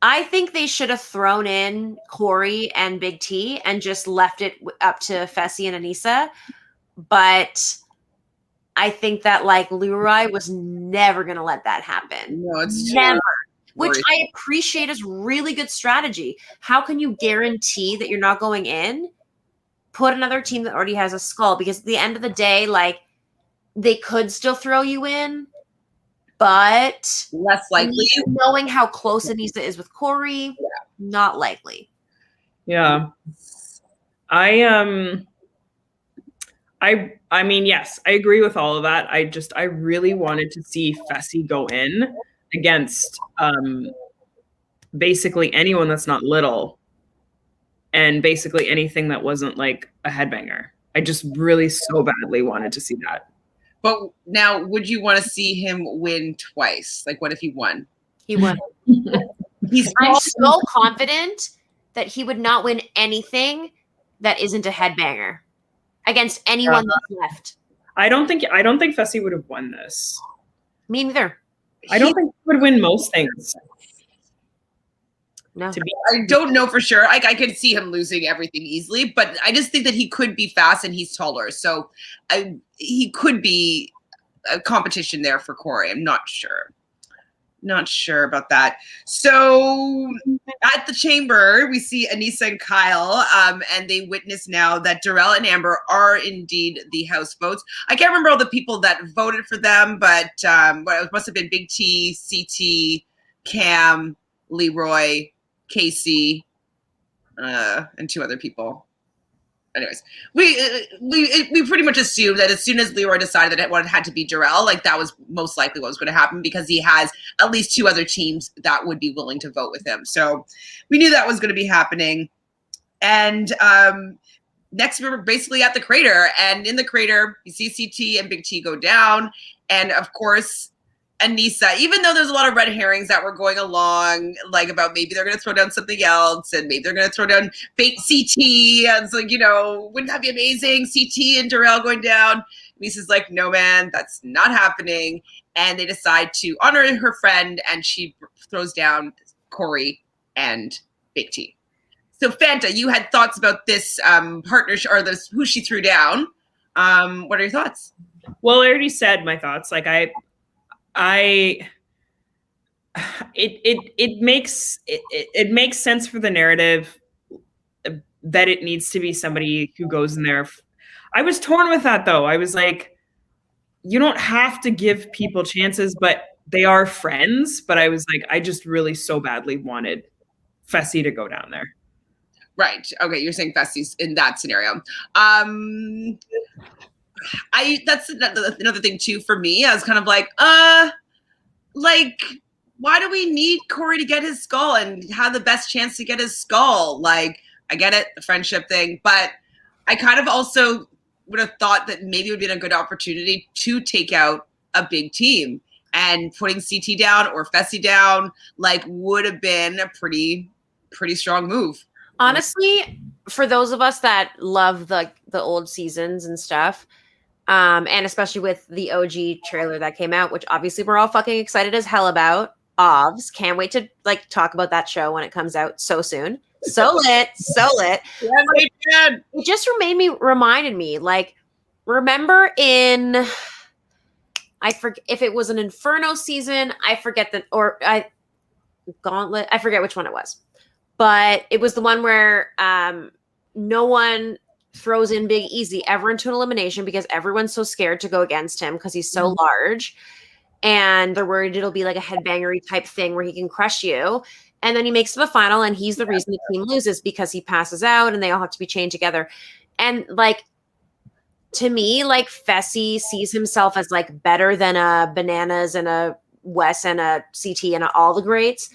I think they should have thrown in Cory and Big T and just left it up to Fessy and Anissa. But I think that like Leroy was never going to let that happen. No, it's never. Which I appreciate is really good strategy. How can you guarantee that you're not going in? Put another team that already has a skull, because at the end of the day, like they could still throw you in, but less likely. Knowing how close Anissa is with Cory, not likely. Yeah. I mean, yes, I agree with all of that. I really wanted to see Fessy go in against basically anyone that's not little, and basically anything that wasn't like a headbanger. I just really so badly wanted to see that. But now, would you want to see him win twice? Like, what if he won? He won. I'm so confident that he would not win anything that isn't a headbanger against anyone that's left. I don't think Fessy would have won this. Me neither. I don't think he would win most things. No. I don't know for sure. I could see him losing everything easily, but I just think that he could be fast and he's taller. So he could be a competition there for Cory. I'm not sure. Not sure about that. So at the chamber, we see Anissa and Kyle, and they witness now that Darrell and Amber are indeed the houseboats. I can't remember all the people that voted for them, but it must have been Big T, CT, Cam, Leroy, Casey, and two other people. Anyways, we pretty much assumed that as soon as Leroy decided that it had to be Darrell, like that was most likely what was going to happen, because he has at least two other teams that would be willing to vote with him. So we knew that was going to be happening. And next we were basically at the crater, and in the crater you see CT and Big T go down, and of course Anissa, even though there's a lot of red herrings that were going along, like about maybe they're going to throw down something else, and maybe they're going to throw down fake CT, and it's like, wouldn't that be amazing? CT and Darrell going down. Anissa's like, no, man, that's not happening. And they decide to honor her friend, and she throws down Cory and Big T. So Fanta, you had thoughts about this partnership, or this who she threw down. What are your thoughts? Well, I already said my thoughts. Like it makes sense for the narrative that it needs to be somebody who goes in there. I was torn with that though. I was like, you don't have to give people chances, but they are friends. But I was like, I just really so badly wanted Fessy to go down there. Right. Okay. You're saying Fessy's in that scenario. that's another thing too for me. I was kind of like, why do we need Cory to get his skull and have the best chance to get his skull? Like, I get it, the friendship thing, but I kind of also would have thought that maybe it would be a good opportunity to take out a big team, and putting CT down or Fessy down, like, would have been a pretty strong move. Honestly, for those of us that love the old seasons and stuff, and especially with the OG trailer that came out, which obviously we're all fucking excited as hell about. Ovs, can't wait to like talk about that show when it comes out so soon. So lit, so lit. Yeah, it just reminded me, like, remember in, I forget if it was an Inferno season, I forget Gauntlet, I forget which one it was, but it was the one where no one throws in Big Easy ever into an elimination because everyone's so scared to go against him because he's so large, and they're worried it'll be like a headbangery type thing where he can crush you. And then he makes it to the final, and he's the reason the team loses because he passes out and they all have to be chained together. And like, to me, like, Fessy sees himself as like better than a Bananas and a Wes and a CT and all the greats,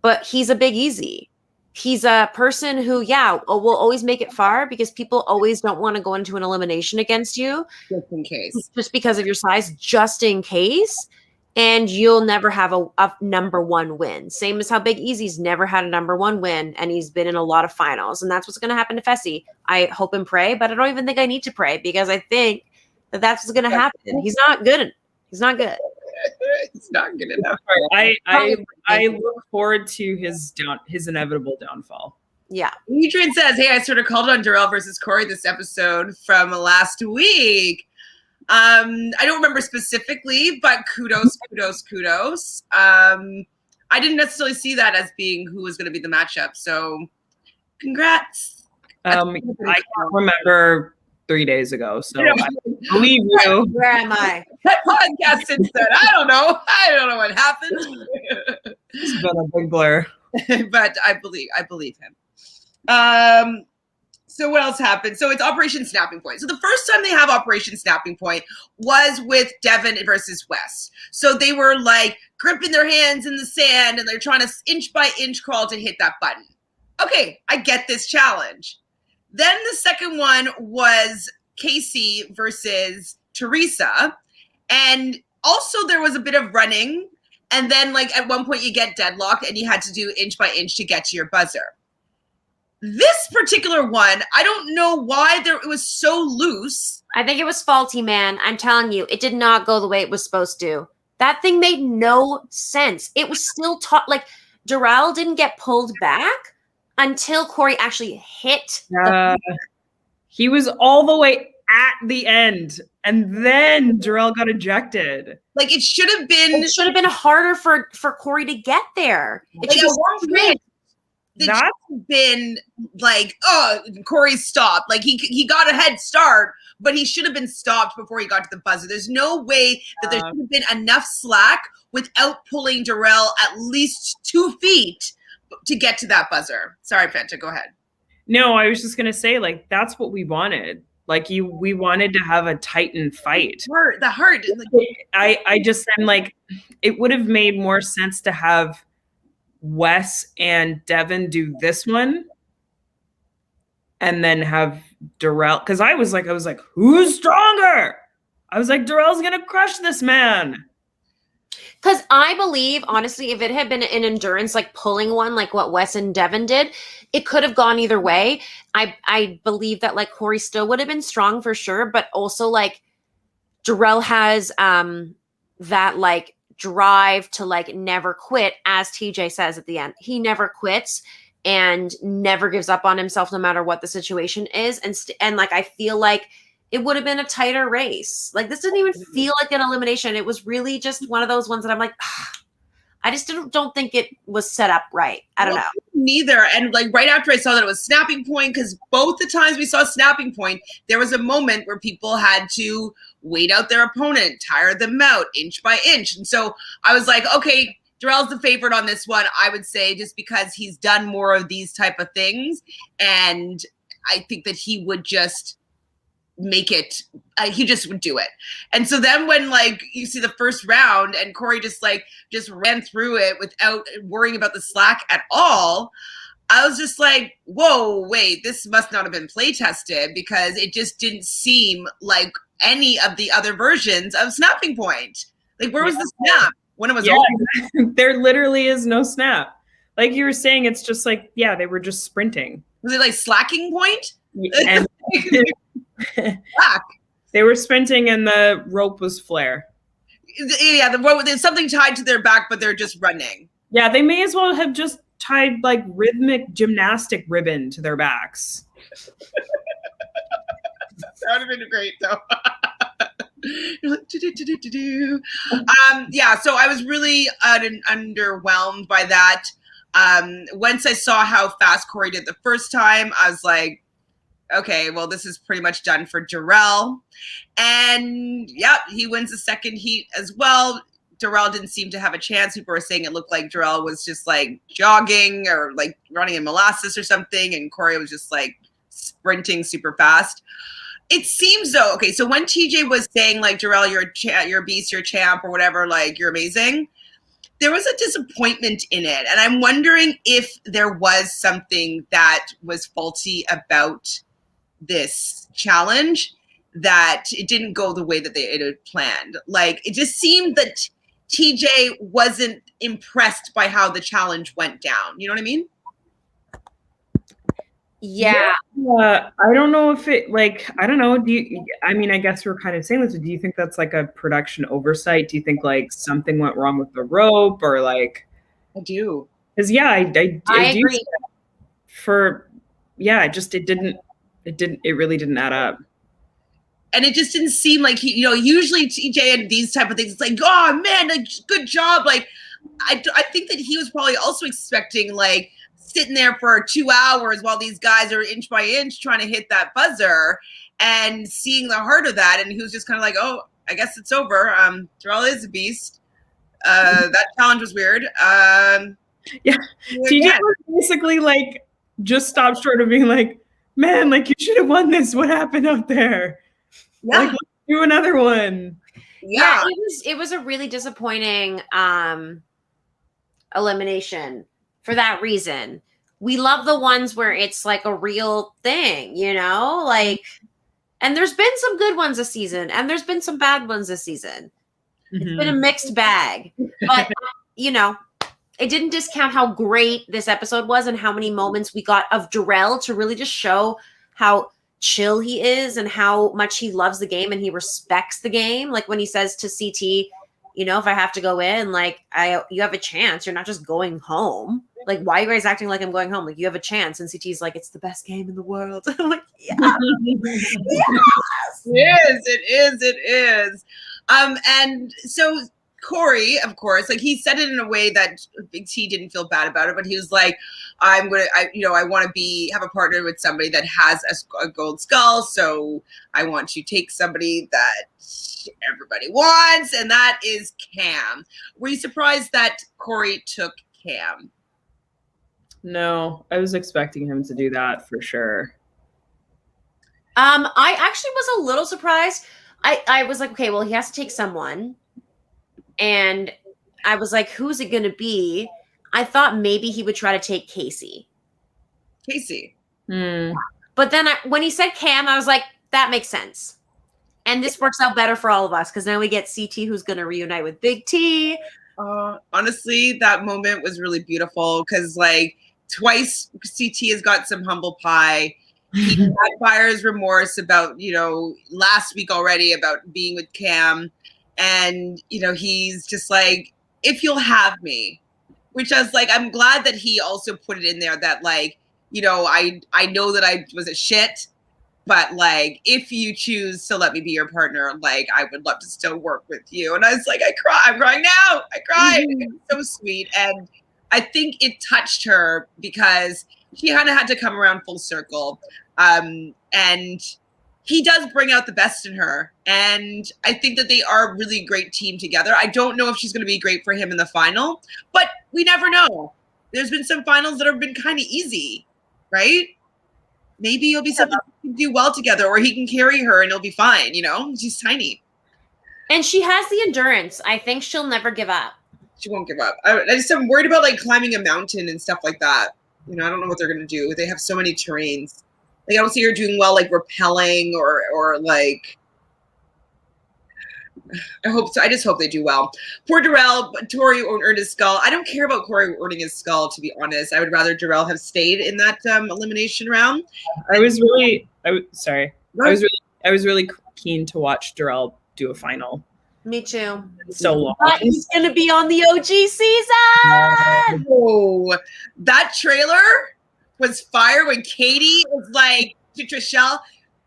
but he's a Big Easy. He's a person who, will always make it far because people always don't want to go into an elimination against you. Just in case. Just because of your size, just in case. And you'll never have a number one win. Same as how Big Easy's never had a number one win, and he's been in a lot of finals. And that's what's going to happen to Fessy. I hope and pray, but I don't even think I need to pray because I think that that's what's going to happen. He's not good. He's not good. It's not good enough. I look forward to his inevitable downfall. Yeah. Adrian says, hey, I sort of called on Darrell versus Cory this episode from last week. I don't remember specifically, but kudos. I didn't necessarily see that as being who was going to be the matchup. So congrats. I can't remember 3 days ago. So I believe you. Where am I? That podcast since then. I don't know what happened. It's been a big blur. But I believe him. So what else happened? So it's Operation Snapping Point. So the first time they have Operation Snapping Point was with Devin versus Wes. So they were like gripping their hands in the sand and they're trying to inch by inch crawl to hit that button. Okay, I get this challenge. Then the second one was Casey versus Teresa. And also there was a bit of running. And then like at one point you get deadlocked and you had to do inch by inch to get to your buzzer. This particular one, I don't know why it was so loose. I think it was faulty, man. I'm telling you, it did not go the way it was supposed to. That thing made no sense. It was still like Darrell didn't get pulled back until Cory actually hit. He was all the way at the end, and then Darrell got ejected. Like it should have been harder for Cory to get there. That's been like, oh, Cory stopped. Like he got a head start, but he should have been stopped before he got to the buzzer. There's no way that there should have been enough slack without pulling Darrell at least 2 feet to get to that buzzer. Sorry, Fanta, go ahead. No, I was just gonna say, like, that's what we wanted. Like we wanted to have a Titan fight. The heart. I'm like, it would have made more sense to have Wes and Devin do this one and then have Darrell, because I was like who's stronger? I was like, Darrell's gonna crush this man. Because I believe, honestly, if it had been an endurance, like pulling one, like what Wes and Devin did, it could have gone either way. I believe that like Cory still would have been strong for sure, but also like Darrell has that like drive to like never quit, as TJ says at the end. He never quits and never gives up on himself no matter what the situation is. And like I feel like it would have been a tighter race. Like this didn't even feel like an elimination. It was really just one of those ones that I'm like, I just don't think it was set up right. I don't know. Neither. And like right after I saw that it was Snapping Point, because both the times we saw Snapping Point, there was a moment where people had to wait out their opponent, tire them out inch by inch. And so I was like, okay, Darrell's the favorite on this one, I would say, just because he's done more of these type of things. And I think that he would just make it. He just would do it. And so then when like you see the first round and Cory just ran through it without worrying about the slack at all, I was just like, whoa, wait, this must not have been play tested, because it just didn't seem like any of the other versions of Snapping Point. Like, where was the snap when it was over? There literally is no snap. Like you were saying, it's just like, yeah, they were just sprinting. Was it like slacking point? And Slack. They were sprinting and the rope was flare. Yeah, the rope, there's something tied to their back, but they're just running. Yeah, they may as well have just tied like rhythmic gymnastic ribbon to their backs. That would have been great, though. Yeah, so I was really underwhelmed by that. Once I saw how fast Cory did the first time, I was like, okay, well, this is pretty much done for Darrell. And yeah, he wins the second heat as well. Darrell didn't seem to have a chance. People were saying it looked like Darrell was just like jogging or like running in molasses or something. And Cory was just like sprinting super fast. It seems though, okay, so when TJ was saying like, Darrell, you're a beast, you're a champ or whatever, like you're amazing, there was a disappointment in it. And I'm wondering if there was something that was faulty about this challenge, that it didn't go the way that it had planned. Like, it just seemed that TJ wasn't impressed by how the challenge went down. You know what I mean? Yeah. I don't know if it, like, I don't know. I mean, I guess we're kind of saying this, but do you think that's like a production oversight? Do you think like something went wrong with the rope, or like? I do. Because yeah, I agree. It really didn't add up. And it just didn't seem like he, usually TJ and these type of things, it's like, oh man, like, good job. Like, I think that he was probably also expecting like sitting there for 2 hours while these guys are inch by inch trying to hit that buzzer and seeing the heart of that. And he was just kind of like, oh, I guess it's over. Darrell is a beast. That challenge was weird. Yeah. TJ was basically like, just stopped short of being like, man, like you should have won this. What happened out there? Yeah. Like, let's do another one. Yeah, it was a really disappointing elimination for that reason. We love the ones where it's like a real thing, like, and there's been some good ones this season and there's been some bad ones this season. Mm-hmm. It's been a mixed bag, but it didn't discount how great this episode was and how many moments we got of Darrell to really just show how chill he is and how much he loves the game and he respects the game. Like when he says to CT, if I have to go in, like you have a chance. You're not just going home. Like, why are you guys acting like I'm going home? Like, you have a chance. And CT's like, it's the best game in the world. I'm like, yeah. Yes. It is. And so Cory, of course, like he said it in a way that Big T didn't feel bad about it, but he was like, I want to have a partner with somebody that has a gold skull. So I want to take somebody that everybody wants, and that is Cam. Were you surprised that Cory took Cam? No, I was expecting him to do that for sure. I actually was a little surprised. I was like, okay, well, he has to take someone. And I was like, who's it going to be? I thought maybe he would try to take Casey. But then when he said Cam, I was like, that makes sense. And this works out better for all of us because now we get CT, who's going to reunite with Big T. Honestly, that moment was really beautiful because like twice CT has got some humble pie. He had buyer's remorse about, last week already about being with Cam. And, he's just like, if you'll have me, which I was like, I'm glad that he also put it in there that like, I know that I was a shit, but like, if you choose to let me be your partner, like, I would love to still work with you. And I was like, I'm crying now. I cried. It's so sweet. And I think it touched her because she kind of had to come around full circle. And he does bring out the best in her. And I think that they are a really great team together. I don't know if she's going to be great for him in the final, but we never know. There's been some finals that have been kind of easy, right? maybe it'll be something we can do well together, or he can carry her and it'll be fine. She's tiny. And she has the endurance. I think she'll never give up. She won't give up. I'm worried about like climbing a mountain and stuff like that. I don't know what they're gonna do. They have so many terrains. Like I don't see her doing well, like rappelling or like. I hope so. I just hope they do well. Poor Darrell, Cory earned his skull. I don't care about Cory earning his skull, to be honest. I would rather Darrell have stayed in that elimination round. I was really keen to watch Darrell do a final. Me too. So long. But he's gonna be on the OG season. Oh, that trailer was fire when Katie was like to Trishelle,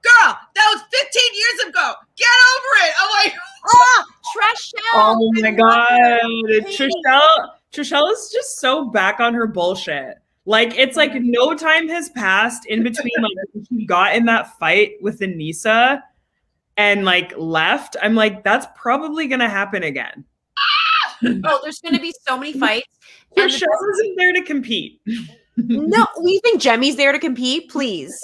"Girl, that was 15 years ago. Get over it." I'm like, oh, Trishelle. Oh my god, Trishelle is just so back on her bullshit. Like it's like no time has passed in between like when she got in that fight with Anissa and like left. I'm like, that's probably gonna happen again. Oh, there's gonna be so many fights. Trishelle isn't there to compete. No, we think Jemmy's there to compete, please.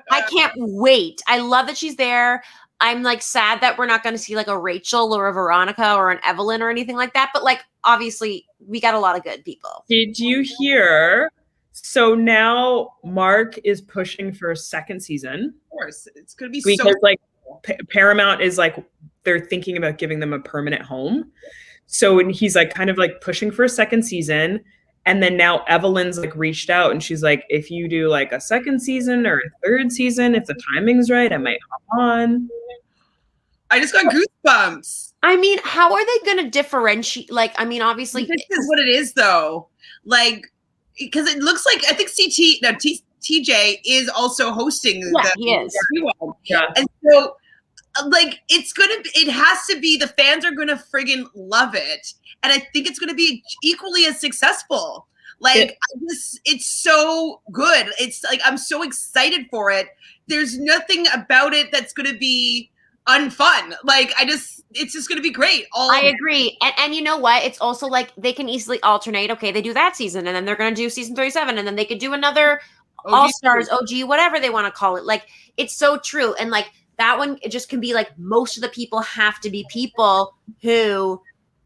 I can't wait. I love that she's there. I'm like sad that we're not going to see like a Rachel or a Veronica or an Evelyn or anything like that. But like, obviously, we got a lot of good people. Did you hear? So now Mark is pushing for a second season. Of course, it's going to be because like Paramount is like they're thinking about giving them a permanent home. So he's like kind of like pushing for a second season. And then now Evelyn's like reached out and she's like, if you do like a second season or a third season, if the timing's right, I might hop on. I just got goosebumps. I mean, how are they going to differentiate? Like, I mean, obviously. This is what it is, though. Like, because it looks like, I think TJ is also hosting. Yeah, he is. Yeah. And so, like, it has to be, the fans are going to friggin' love it. And I think it's going to be equally as successful. Like, it's so good. It's like, I'm so excited for it. There's nothing about it that's going to be unfun. Like, it's just going to be great. I agree. And you know what? It's also like they can easily alternate. Okay, they do that season and then they're going to do season 37 and then they could do another All-Stars, OG, whatever they want to call it. Like, it's so true. And like that one, it just can be like most of the people have to be people who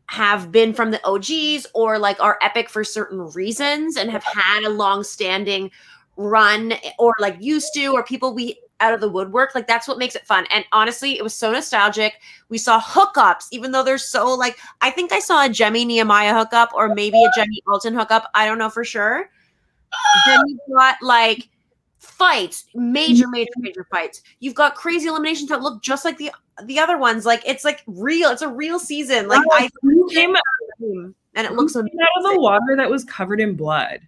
have been from the OGs or like are epic for certain reasons and have had a long-standing run or like used to, or people we out of the woodwork. Like that's what makes it fun. And honestly, it was so nostalgic. We saw hookups, even though they're so like, I think I saw a Jemmye Nehemiah hookup or maybe a Jemmye Alton hookup. I don't know for sure. Then you've got like fights, major fights. You've got crazy eliminations that look just like the other ones. Like it's like real. It's a real season. Like who came out and it looks amazing. Out of the water that was covered in blood.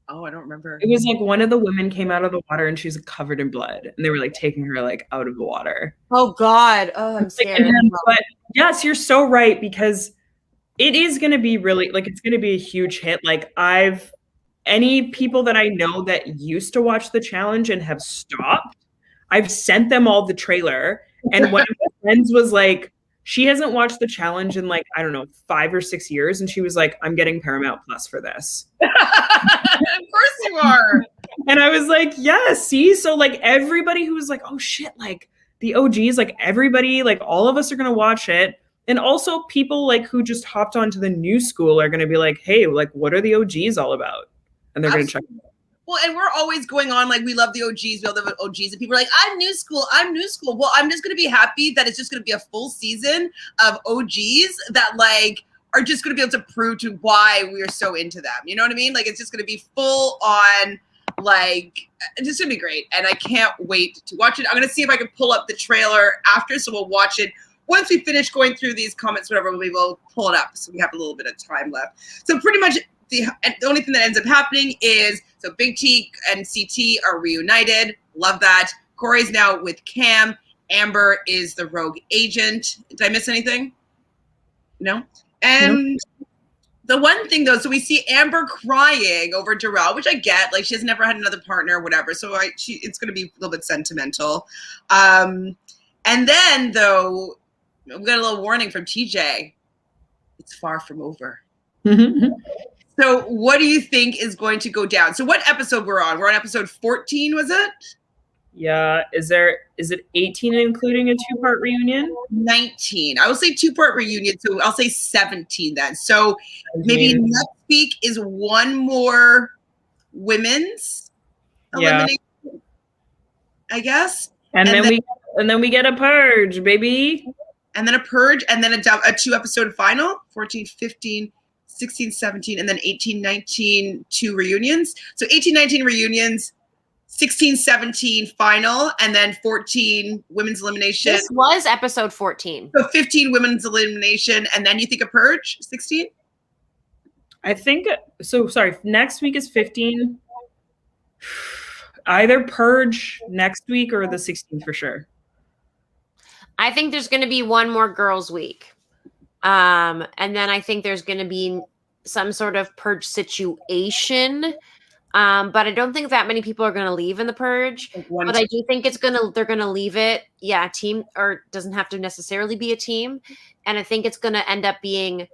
Oh, I don't remember. It was like one of the women came out of the water and she's covered in blood, and they were like taking her like out of the water. Oh God! Oh, I'm scared. But yes, you're so right, because it is going to be really like it's going to be a huge hit. Like any people that I know that used to watch the challenge and have stopped, I've sent them all the trailer, and one of my friends was like, she hasn't watched the challenge in like, I don't know, 5 or 6 years. And she was like, I'm getting Paramount Plus for this. Of course you are. And I was like, yeah, see? So like everybody who was like, oh shit, like the OGs, like everybody, like all of us are going to watch it. And also people like who just hopped onto the new school are going to be like, hey, like what are the OGs all about? And they're going to check it out. Well, and we're always going on like we love the OGs, we love the OGs, and people are like, I'm new school. Well, I'm just gonna be happy that it's just gonna be a full season of OGs that like are just gonna be able to prove to why we are so into them. You know what I mean? Like it's just gonna be full on, like it's just gonna be great, and I can't wait to watch it. I'm gonna see if I can pull up the trailer after, so we'll watch it once we finish going through these comments. Whatever, we will pull it up, so we have a little bit of time left. So pretty much. The only thing that ends up happening is, so Big T and CT are reunited. Love that. Cory's now with Cam. Amber is the rogue agent. Did I miss anything? No? And the one thing, though, so we see Amber crying over Darrell, which I get. Like, she has never had another partner or whatever. So it's going to be a little bit sentimental. And then, though, we got a little warning from TJ. It's far from over. So what do you think is going to go down? So what episode we're on? We're on episode 14, was it? Yeah. Is it 18 including a 2-part reunion? 19. I will say 2-part reunion. So I'll say 17 then. So maybe next week is one more women's elimination, I guess. And then we get a purge, baby. And then a purge, and then a 2-episode final, 14, 15, 16, 17, and then 18, 19, 2 reunions. So 18, 19 reunions, 16, 17 final, and then 14 women's elimination. This was episode 14. So 15 women's elimination, and then you think a purge, 16? I think so. Sorry, next week is 15. Either purge next week or the 16th for sure. I think there's going to be one more girls' week. And then I think there's going to be some sort of purge situation. But I don't think that many people are going to leave in the purge. But I do think they're going to leave it. Yeah, team, or doesn't have to necessarily be a team. And I think it's going to end up being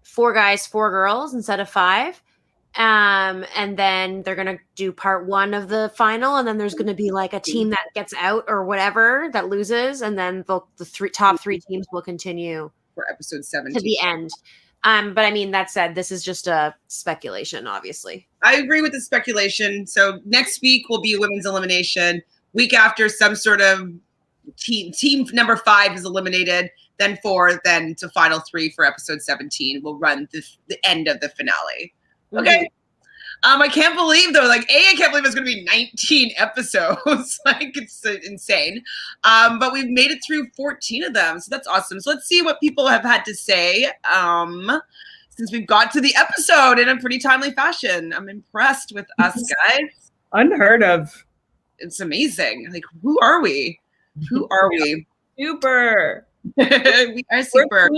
4 guys, 4 girls instead of 5. And then they're going to do part 1 of the final. And then there's going to be like a team that gets out or whatever that loses. And then the top 3 teams will continue for episode 17 to the end. But I mean, that said, this is just a speculation, obviously. I agree with the speculation. So next week will be women's elimination. Week after, some sort of team number 5 is eliminated. Then 4, then to final 3 for episode 17 will run the end of the finale. Okay. I can't believe though, like I can't believe it's going to be 19 episodes. Like it's insane. But we've made it through 14 of them. So that's awesome. So let's see what people have had to say. Since we've got to the episode in a pretty timely fashion. I'm impressed with us guys. Unheard of. It's amazing. Like, who are we? Who are we? Super. We are super.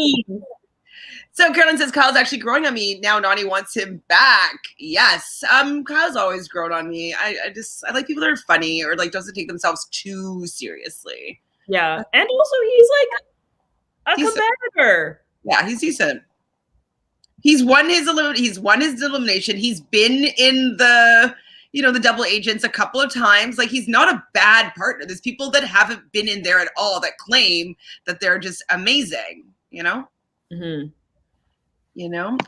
So Carolyn says, Kyle's actually growing on me. Now Nani wants him back. Yes. Kyle's always grown on me. I like people that are funny or like doesn't take themselves too seriously. Yeah. And also he's like a competitor. Yeah, he's decent. He's won his elimination. He's been in the double agents a couple of times. Like he's not a bad partner. There's people that haven't been in there at all that claim that they're just amazing, Mm-hmm.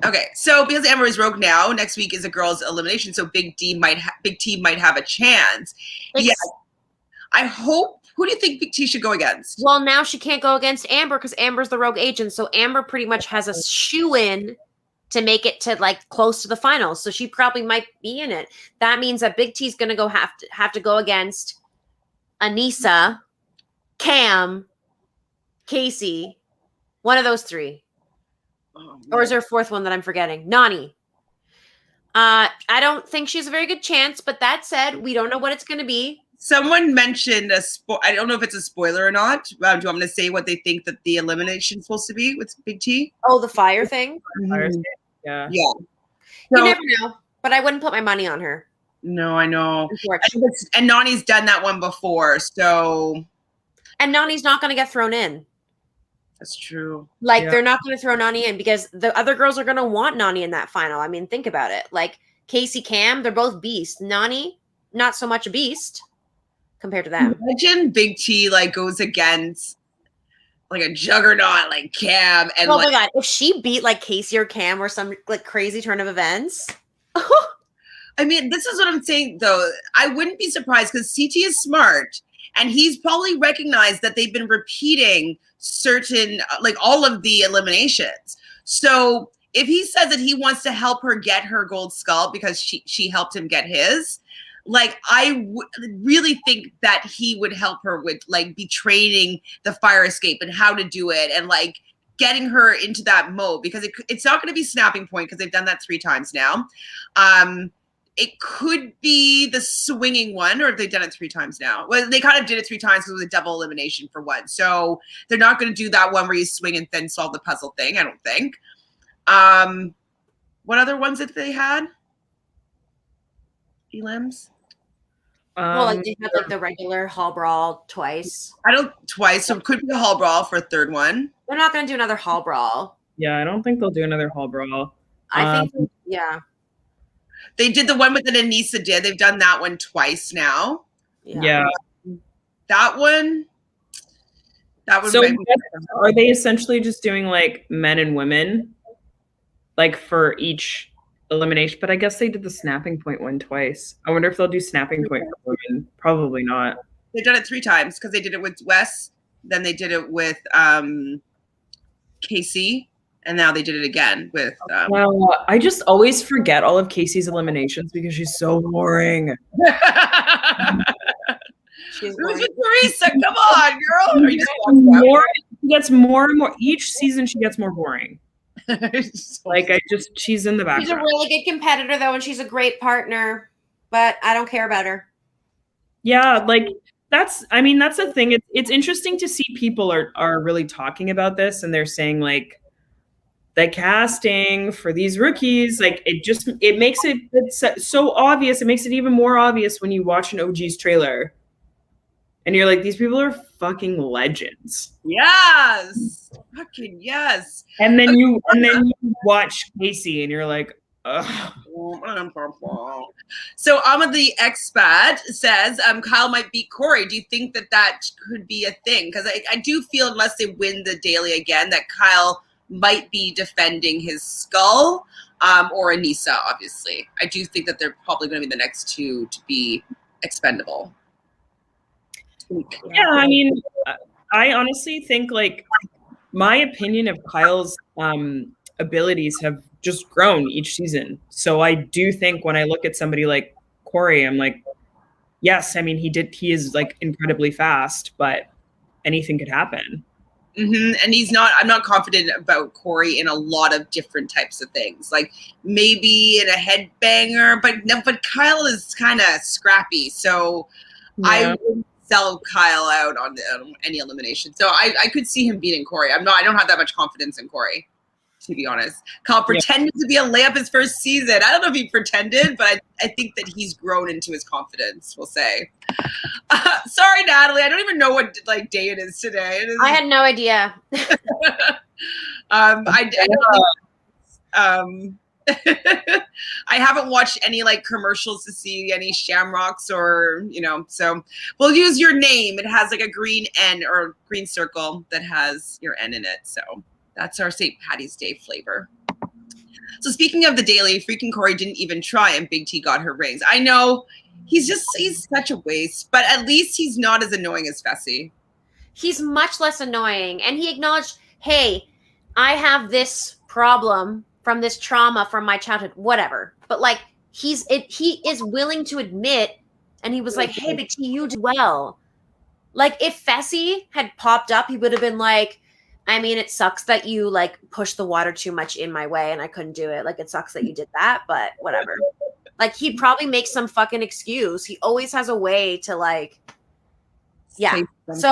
Okay. So because Amber is rogue now, next week is a girls' elimination. So Big T might have a chance. Yeah. I hope. Who do you think Big T should go against? Well, now she can't go against Amber because Amber's the rogue agent. So Amber pretty much has a shoe-in to make it to like close to the finals. So she probably might be in it. That means that Big T's going to have to go against Anissa, Cam, Casey, one of those 3. Or is there a 4th one that I'm forgetting? Nani. I don't think she's a very good chance, but that said, we don't know what it's going to be. Someone mentioned I don't know if it's a spoiler or not. Do you want me to say what they think that the elimination is supposed to be with Big T? Oh, the fire thing? Mm-hmm. Yeah. Yeah. You never know, but I wouldn't put my money on her. No, I know. And Nani's done that one before, so. And Nani's not going to get thrown in. That's true. Like, they're not going to throw Nani in because the other girls are going to want Nani in that final. I mean, think about it. Like, Casey, Cam, they're both beasts. Nani, not so much a beast compared to them. Imagine Big T, like, goes against, like, a juggernaut like Cam. And oh, my God. If she beat, like, Casey or Cam or some, like, crazy turn of events. I mean, this is what I'm saying, though. I wouldn't be surprised because CT is smart. And he's probably recognized that they've been repeating certain, like all of the eliminations. So if he says that he wants to help her get her gold skull because she helped him get his, like I really think that he would help her with like be training the fire escape and how to do it and like getting her into that mode because it's not going to be snapping point because they've done that 3 times now. It could be the swinging one, or if they've done it 3 times now. Well, they kind of did it 3 times because it was a double elimination for one. So they're not going to do that one where you swing and then solve the puzzle thing, I don't think. What other ones that they had? Elims? Well, like they had like the regular hall brawl twice. Twice. So it could be a hall brawl for a 3rd one. They're not going to do another hall brawl. Yeah, I don't think they'll do another hall brawl. I think Yeah. They did the one with the Anissa did. They've done that one twice now. Yeah. That one. So are they essentially just doing like men and women, like for each elimination? But I guess they did the snapping point one twice. I wonder if they'll do snapping point for women. Probably not. They've done it 3 times because they did it with Wes, then they did it with Casey, and now they did it again with. Well, I just always forget all of Casey's eliminations because she's so boring. She's with Teresa. Come on, girl. She gets more and more each season. She gets more boring. She's in the background. She's a really good competitor though, and she's a great partner. But I don't care about her. Yeah, that's the thing. It's interesting to see people are really talking about this, and they're saying like the casting for these rookies, like it makes it's so obvious. It makes it even more obvious when you watch an OG's trailer. And you're like, these people are fucking legends. Yes. Fucking yes. And then you watch Casey and you're like, ugh. So the expat says Kyle might beat Cory. Do you think that could be a thing? Because I do feel unless they win the daily again, that Kyle might be defending his skull or Anissa, obviously. I do think that they're probably going to be the next 2 to be expendable. Yeah, I mean, I honestly think like my opinion of Kyle's abilities have just grown each season. So I do think when I look at somebody like Cory, I'm like, yes, I mean, he is like incredibly fast, but anything could happen. Mm-hmm. And I'm not confident about Cory in a lot of different types of things, like maybe in a headbanger, but Kyle is kind of scrappy. So yeah. I would sell Kyle out on any elimination. So I could see him beating Cory. I don't have that much confidence in Cory, to be honest. Kyle pretended to be a layup his first season. I don't know if he pretended, but I think that he's grown into his confidence, we'll say. Sorry, Natalie. I don't even know what day it is today. I had no idea. I haven't watched any commercials to see any shamrocks or, so we'll use your name. It has a green N or green circle that has your N in it. So that's our St. Patty's Day flavor. So speaking of the daily, freaking Cory didn't even try and Big T got her rings. I know he's such a waste, but at least he's not as annoying as Fessy. He's much less annoying. And he acknowledged, hey, I have this problem from this trauma from my childhood, whatever. But he is willing to admit, and he was like, hey, Big T, you did well. If Fessy had popped up, he would have been like, I mean, it sucks that you pushed the water too much in my way and I couldn't do it. It sucks that you did that, but whatever. He'd probably make some fucking excuse. He always has a way to yeah. So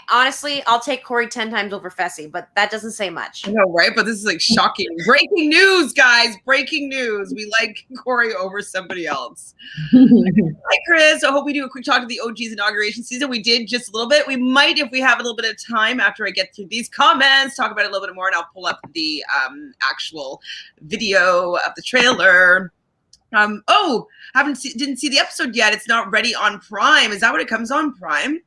I'll take Cory 10 times over Fessy, but that doesn't say much. I know, right? But this is shocking. Breaking news, guys. Breaking news. We like Cory over somebody else. Hi, Chris. I hope we do a quick talk of the OG's inauguration season. We did just a little bit. We might, if we have a little bit of time after I get through these comments, talk about it a little bit more, and I'll pull up the actual video of the trailer. Didn't see the episode yet. It's not ready on Prime. Is that what it comes on Prime?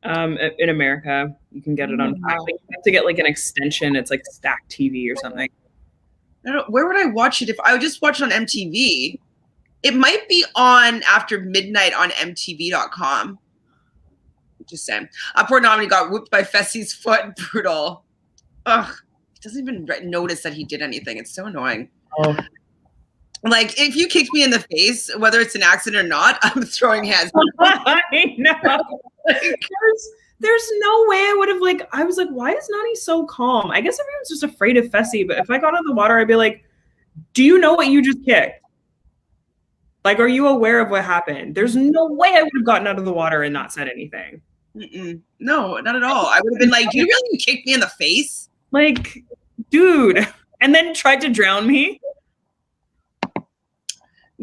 In America, you can get it on Prime. You have to get an extension. It's Stack TV or something. I don't know. Where would I watch it? If I would just watch it on MTV, it might be on after midnight on MTV.com. Just saying. Poor Nominee got whooped by Fessy's foot. Brutal. Ugh. He doesn't even notice that he did anything. It's so annoying. Oh. If you kicked me in the face, whether it's an accident or not, I'm throwing hands. I know. There's no way I would have I was why is Nani so calm? I guess everyone's just afraid of Fessy, but if I got out of the water, I'd be like, do you know what you just kicked? Are you aware of what happened? There's no way I would have gotten out of the water and not said anything. No, not at all. I would have been like, do you really kick me in the face? Dude. And then tried to drown me.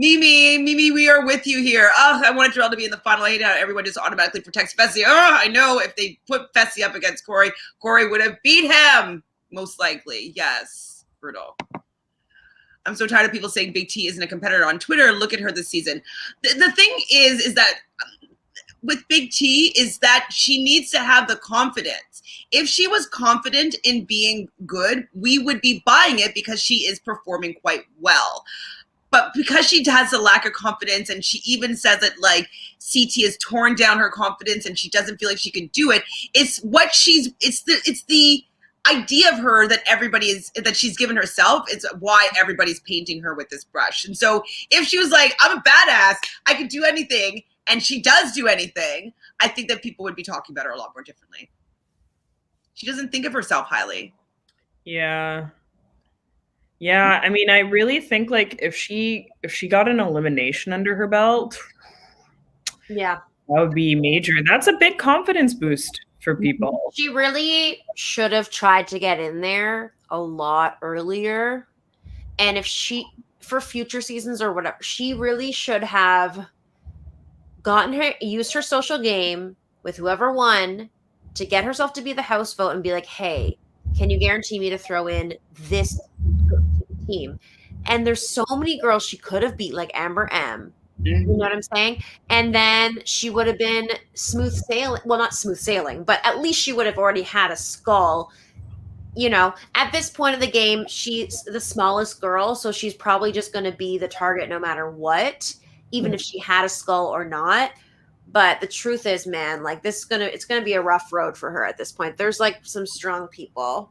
Mimi, we are with you here. Oh, I wanted Darrell to be in the final. I hate how everyone just automatically protects Fessy. Oh, I know if they put Fessy up against Cory, Cory would have beat him. Most likely. Yes. Brutal. I'm so tired of people saying Big T isn't a competitor on Twitter. Look at her this season. The thing is that with Big T is that she needs to have the confidence. If she was confident in being good, we would be buying it because she is performing quite well. But because she has a lack of confidence, and she even says that like CT has torn down her confidence and she doesn't feel like she can do it, it's the idea of her that she's given herself. It's why everybody's painting her with this brush. And so if she was like, I'm a badass, I can do anything, and she does do anything, I think that people would be talking about her a lot more differently. She doesn't think of herself highly. Yeah. Yeah, I mean, I really think like if she got an elimination under her belt, Yeah. that would be major. That's a big confidence boost for people. She really should have tried to get in there a lot earlier. And if for future seasons or whatever, she really should have used her social game with whoever won to get herself to be the house vote and be like, hey, can you guarantee me to throw in this team? And there's so many girls she could have beat, like Amber M. You know what I'm saying? And then she would have been smooth sailing. Well, not smooth sailing, but at least she would have already had a skull. You know, at this point of the game, she's the smallest girl, so she's probably just going to be the target no matter what, even if she had a skull or not. But the truth is, man, like it's gonna be a rough road for her at this point. There's like some strong people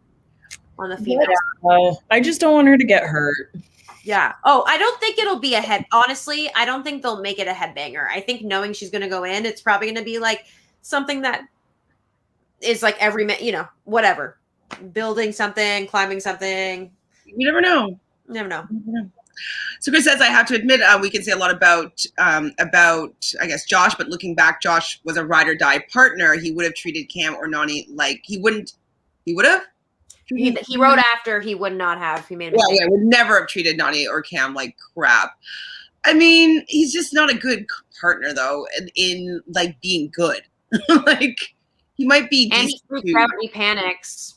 on the female side. I just don't want her to get hurt. Yeah. Oh, I don't think it'll be honestly, I don't think they'll make it a headbanger. I think knowing she's going to go in, it's probably going to be like something that is like whatever. Building something, climbing something. You never know. Never know. So Chris says, I have to admit, we can say a lot about, I guess, Josh, but looking back, Josh was a ride or die partner. He would have treated Cam or Nany like he would have? He wrote after he would not have. He made a mistake. Yeah, would never have treated Nany or Cam like crap. I mean, he's just not a good partner, though, in like being good. Like, he might be and he freaks out and he panics.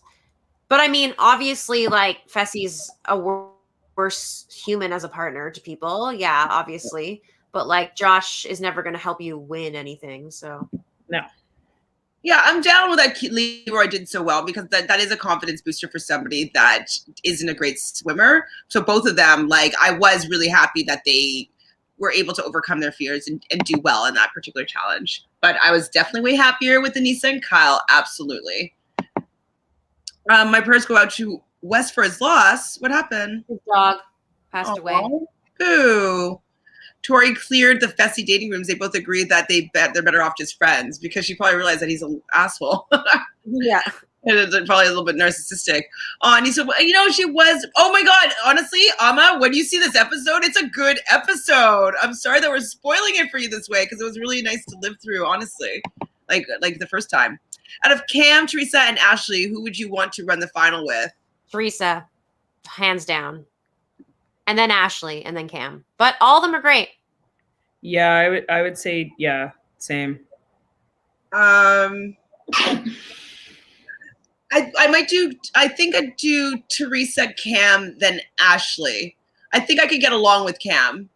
But I mean, obviously, like, Fessy's a worse human as a partner to people. Yeah, obviously. But like, Josh is never going to help you win anything. So, no. Yeah, I'm down with that Leroy did so well because that is a confidence booster for somebody that isn't a great swimmer. So both of them, like, I was really happy that they were able to overcome their fears and do well in that particular challenge. But I was definitely way happier with Anissa and Kyle. Absolutely. My prayers go out to Wes for his loss. What happened? His dog passed away. Boo. Tori cleared the Fessy dating rooms. They both agreed that they're better off just friends because she probably realized that he's an asshole. Yeah. And it's probably a little bit narcissistic. Oh, and she was, oh my God, honestly, Amma, when you see this episode, it's a good episode. I'm sorry that we're spoiling it for you this way because it was really nice to live through, honestly, like the first time. Out of Cam, Teresa, and Ashley, who would you want to run the final with? Teresa, hands down. And then Ashley, and then Cam. But all of them are great. Yeah, I would say, yeah, same. I think I'd do Teresa, Cam, then Ashley. I think I could get along with Cam.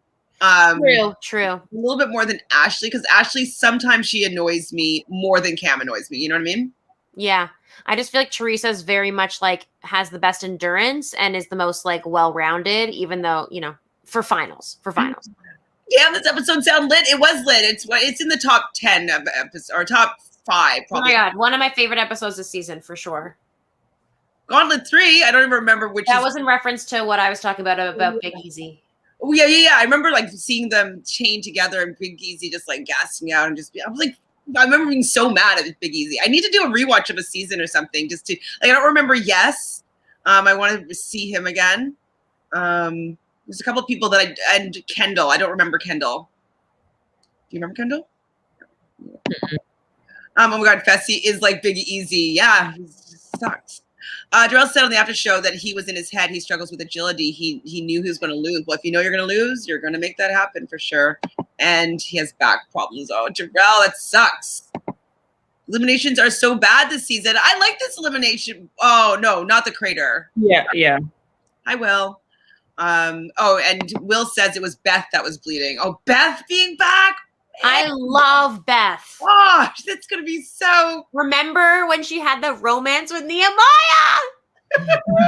True. A little bit more than Ashley, because Ashley, sometimes she annoys me more than Cam annoys me. You know what I mean? Yeah. I just feel like Teresa is very much like has the best endurance and is the most like well-rounded, even though, for finals. Yeah, this episode sounded lit. It was lit. It's in the top 10 of episodes, or top 5 probably. Oh my God, one of my favorite episodes this season for sure. Gauntlet 3, I don't even remember which. That was in reference to what I was talking about Big Easy. Oh yeah. I remember like seeing them chain together and Big Easy just like gassing out and I was like, I remember being so mad at Big Easy. I need to do a rewatch of a season or something just to like. I don't remember. Yes, I wanted to see him again. There's a couple of people and Kendall. I don't remember Kendall. Do you remember Kendall? Oh my God, Fessy is like Big Easy. Yeah, he just sucks. Darrell said on the after show that he was in his head. He struggles with agility. He knew he was going to lose. Well, if you know you're going to lose, you're going to make that happen for sure. And he has back problems. Oh, Darrell, that sucks. Eliminations are so bad this season. I like this elimination. Oh, no, not the crater. Yeah. I will. Oh, and Will says it was Beth that was bleeding. Oh, Beth being back. I love Beth. Oh, that's gonna be so. Remember when she had the romance with Nehemiah?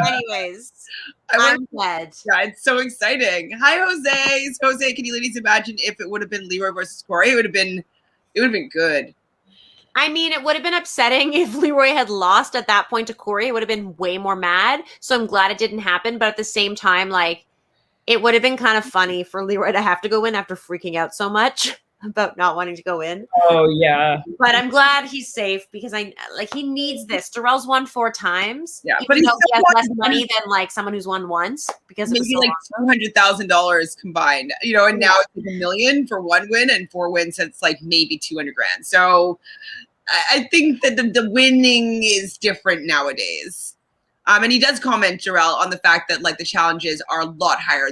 Anyways, I'm dead. Yeah, it's so exciting. Hi, Jose. Jose, can you ladies imagine if it would have been Leroy versus Cory? It would have been good. I mean, it would have been upsetting if Leroy had lost at that point to Cory. It would have been way more mad. So I'm glad it didn't happen. But at the same time, like, it would have been kind of funny for Leroy to have to go in after freaking out so much about not wanting to go in. Oh, yeah. But I'm glad he's safe because he needs this. Darrell's won 4 times. Yeah, even but he has less money than like someone who's won once because maybe like $200,000 combined, and now it's like $1 million for 1 win and 4 wins. So it's like maybe $200,000. So I think that the winning is different nowadays. And he does comment, Darrell, on the fact that like the challenges are a lot harder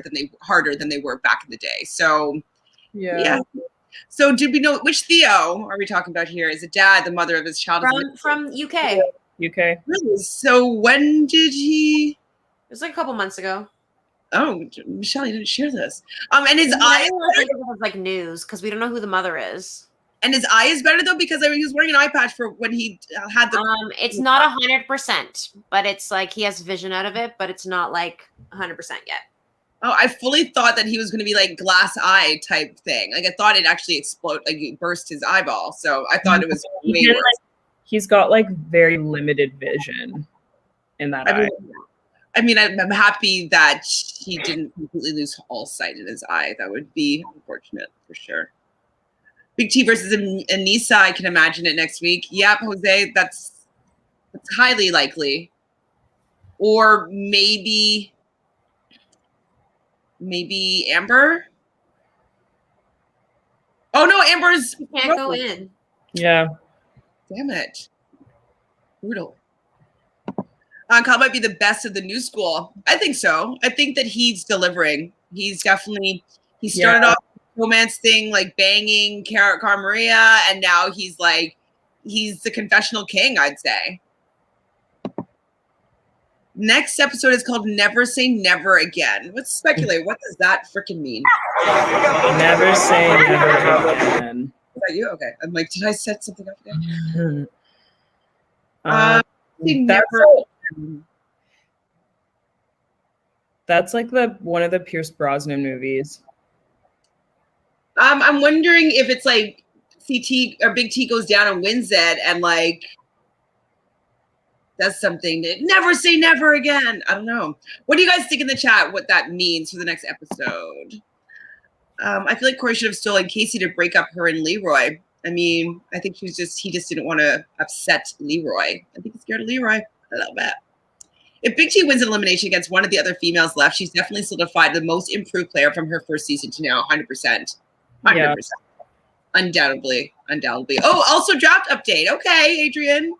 than they were back in the day. So yeah. So did we know which Theo are we talking about here? Is it dad, the mother of his child? From UK. UK. Really? So when did he? It was like a couple months ago. Oh, Michelle, you didn't share this. And his eye. I think it was like news because we don't know who the mother is. And his eye is better though because he was wearing an eye patch for when he had the. It's not 100%, but it's like he has vision out of it, but it's not like 100% yet. Oh, I fully thought that he was going to be like glass eye type thing. Like I thought it actually explode, like it burst his eyeball. So I thought it was way worse. He's got like very limited vision in that eye. I mean, I'm happy that he didn't completely lose all sight in his eye. That would be unfortunate for sure. Big T versus Anissa. I can imagine it next week. Yep, Jose, that's highly likely. Or maybe Amber. Oh no, Amber's can't go in. Yeah. Damn it. Brutal. Kyle might be the best of the new school. I think so. I think that he's delivering. He started off romance thing, like banging Cara Maria, and now he's the confessional king, I'd say. Next episode is called Never Say Never Again. Let's speculate. What does that freaking mean? Never say never again. Is that you? Okay. I'm like, did I set something up again? That's like one of the Pierce Brosnan movies. I'm wondering if it's like CT or Big T goes down and wins it and like does something to never say never again. I don't know. What do you guys think in the chat what that means for the next episode? I feel like Cory should have stolen Casey to break up her and Leroy. I mean, I think he just didn't want to upset Leroy. I think he's scared of Leroy. I love that. If Big T wins an elimination against one of the other females left, she's definitely solidified the most improved player from her first season to now, 100%. 100%. Yeah. Undoubtedly. Oh, also draft update. Okay, Adrian.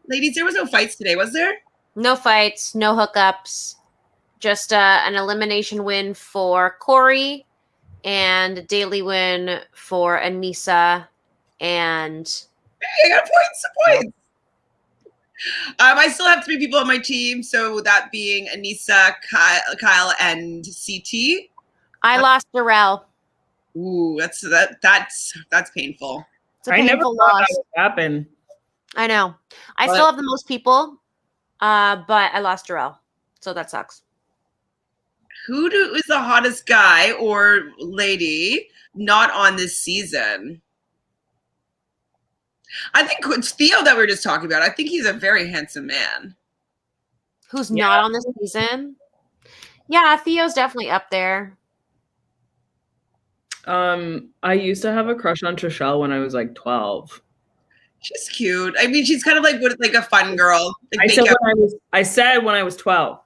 Ladies, there was no fights today, was there? No fights, no hookups. Just an elimination win for Cory and a daily win for Anissa. And hey, I got points. I still have 3 people on my team, so that being Anissa, Kyle, and CT. I lost Darrell. Ooh, that's painful. It's a painful never loss. thought that would happen. I know. I still have the most people, but I lost Darrell, so that sucks. Who is the hottest guy or lady not on this season? I think it's Theo that we were just talking about. I think he's a very handsome man. Who's not on this season? Yeah, Theo's definitely up there. I used to have a crush on Trishelle when I was like 12. She's cute. I mean, she's kind of like a fun girl. I said when I was 12.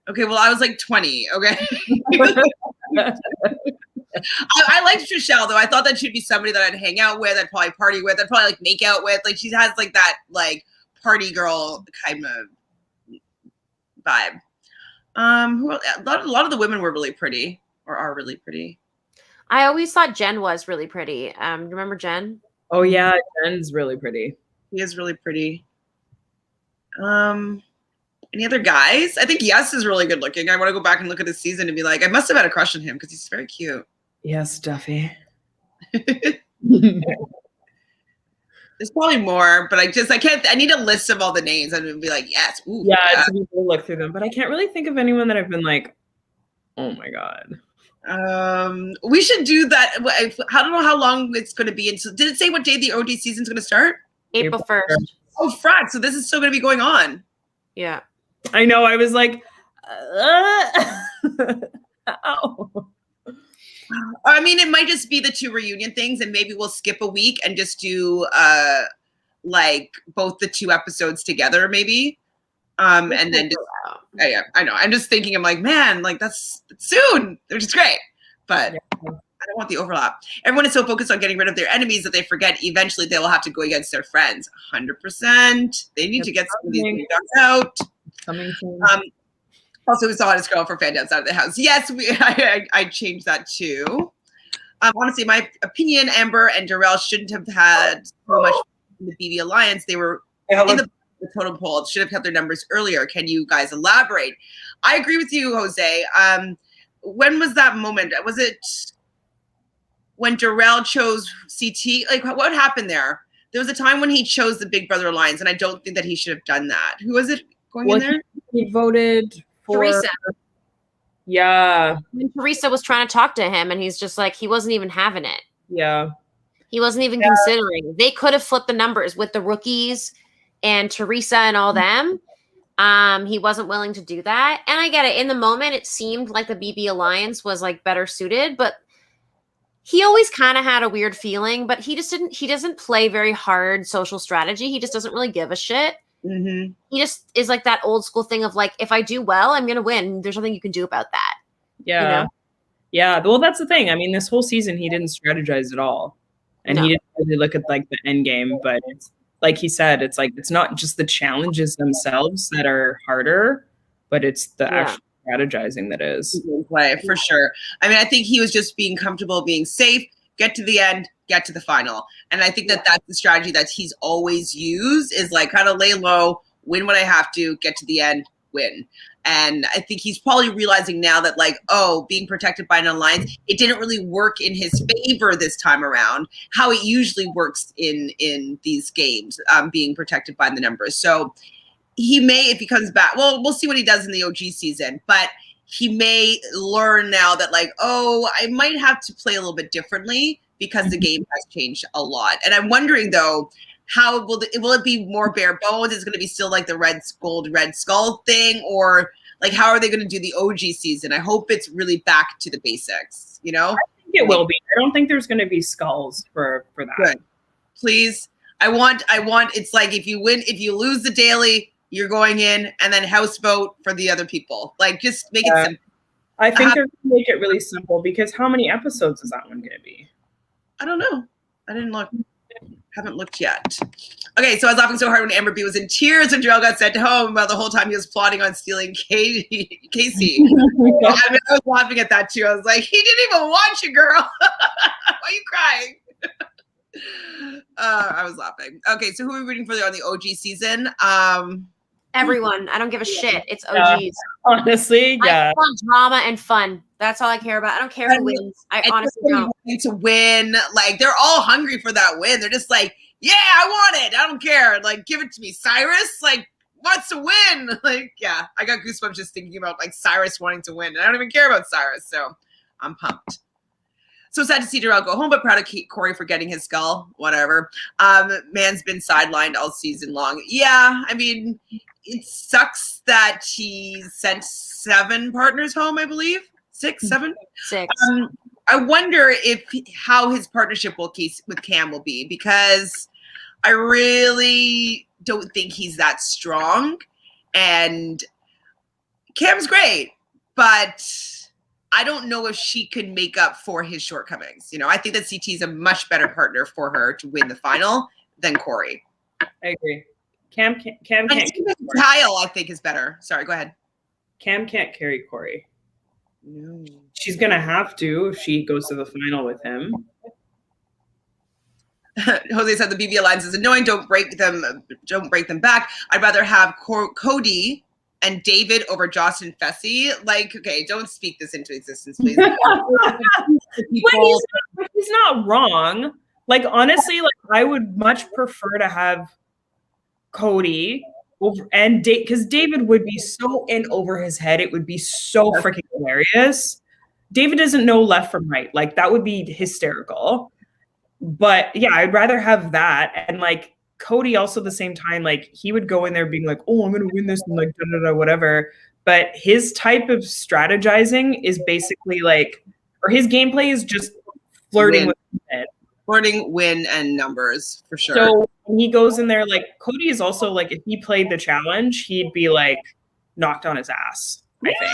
Okay, well, I was like 20. Okay. I liked Trishelle though. I thought that she'd be somebody that I'd hang out with, I'd probably party with, I'd probably like make out with. Like she has like that like party girl kind of vibe. A lot of the women were really pretty or are really pretty. I always thought Jen was really pretty. Remember Jen? Oh yeah, Jen's really pretty. He is really pretty. Any other guys? I think Yes is really good looking. I want to go back and look at his season and be like, I must have had a crush on him because he's very cute. Yes, Duffy. There's probably more, but I can't. I need a list of all the names and be like, yes. Ooh, yeah, to be able to look through them, but I can't really think of anyone that I've been like, oh my god. We should do that. I don't know how long it's going to be. And so, did it say what day the OG season's going to start? April 1st. Oh, frack! So this is still going to be going on. Yeah, I know. I was like, ow. I mean, it might just be the 2 reunion things, and maybe we'll skip a week and just do like both the 2 episodes together, maybe. And then just, yeah, I know. I'm just thinking, I'm like, man, like that's soon, which is great, but yeah. I don't want the overlap. Everyone is so focused on getting rid of their enemies that they forget eventually they will have to go against their friends. 100%. They need to get some of these things out. Coming soon. Also, who's the hottest girl for Fanta outside of the house? Yes, I changed that too. Honestly, my opinion, Amber and Darrell shouldn't have had so much in the BB Alliance. They were in the totem pole. Should have kept their numbers earlier. Can you guys elaborate? I agree with you, Jose. When was that moment? Was it when Darrell chose CT? Like, what happened there? There was a time when he chose the Big Brother Alliance, and I don't think that he should have done that. Who was it going in there? He voted for Teresa. Yeah. And Teresa was trying to talk to him, and he's just like, he wasn't even having it. Yeah. He wasn't even considering. They could have flipped the numbers with the rookies and Teresa and all them. He wasn't willing to do that. And I get it. In the moment, it seemed like the BB Alliance was like better suited, but he always kind of had a weird feeling, but he doesn't play very hard social strategy. He just doesn't really give a shit. Mm-hmm. He just is like that old school thing of like, if I do well, I'm going to win. There's nothing you can do about that. Yeah. You know? Yeah. Well, that's the thing. I mean, this whole season, he didn't strategize at all. And he didn't really look at like the end game, but it's like he said, it's like, it's not just the challenges themselves that are harder, but it's the actual strategizing that is. Play, for sure. I mean, I think he was just being comfortable, being safe, get to the end, get to the final. And I think that that's the strategy that he's always used, is like kind of lay low, win what I have to, get to the end, win. And I think he's probably realizing now that like, oh, being protected by an alliance, it didn't really work in his favor this time around, how it usually works in these games, being protected by the numbers. So he may, if he comes back, well, we'll see what he does in the OG season, but he may learn now that like, oh, I might have to play a little bit differently because the game has changed a lot. And I'm wondering though, how will it be more bare bones? Is it going to be still like the red skull thing, or like how are they going to do the OG season? I hope it's really back to the basics, you know? I think it will be. I don't think there's going to be skulls for that. Good. Please. I want, it's like if you lose the daily, you're going in, and then house vote for the other people. Like just make it simple. I think they're going to make it really simple, because how many episodes is that one going to be? I don't know. I didn't look. Haven't looked yet. Okay, so I was laughing so hard when Amber B was in tears when Darrell got sent home, while the whole time he was plotting on stealing Casey. I mean, I was laughing at that too. I was like, he didn't even want you, girl. Why are you crying? I was laughing. Okay, so who are we rooting for on the OG season? Everyone. I don't give a shit. It's OGs. Honestly, yeah. I want drama and fun. That's all I care about. I don't care who wins. I honestly don't. To win, like they're all hungry for that win. They're just like, yeah, I want it. I don't care. Like, give it to me. Cyrus, like, wants to win. Like, yeah, I got goosebumps just thinking about like Cyrus wanting to win. And I don't even care about Cyrus, so I'm pumped. So sad to see Darrell go home, but proud of Cory for getting his skull. Whatever. Man's been sidelined all season long. Yeah, I mean, it sucks that he sent 7 partners home, I believe. 6, 7? 6. I wonder how his partnership with Cam will be, because I really don't think he's that strong. And Cam's great, but I don't know if she can make up for his shortcomings. You know, I think that CT is a much better partner for her to win the final than Cory. I agree. Cam can't. Kyle, I think, is better. Sorry, go ahead. Cam can't carry Cory. No. She's gonna have to if she goes to the final with him. Jose said the BB Alliance is annoying. Don't break them back. I'd rather have Cody and David over Joss and Fessy. Like, okay, don't speak this into existence, please. He's not wrong. Like, honestly, like I would much prefer to have Cody over and because David would be so in over his head. It would be so freaking hilarious. David doesn't know left from right. Like, that would be hysterical. But yeah, I'd rather have that. And like Cody also at the same time, like he would go in there being like, oh, I'm gonna win this and like da, da, da, whatever. But his type of strategizing is basically like, or his gameplay is just flirting with it. Flirting, win, and numbers for sure. So when he goes in there, like Cody is also like, if he played the challenge, he'd be like knocked on his ass, I think.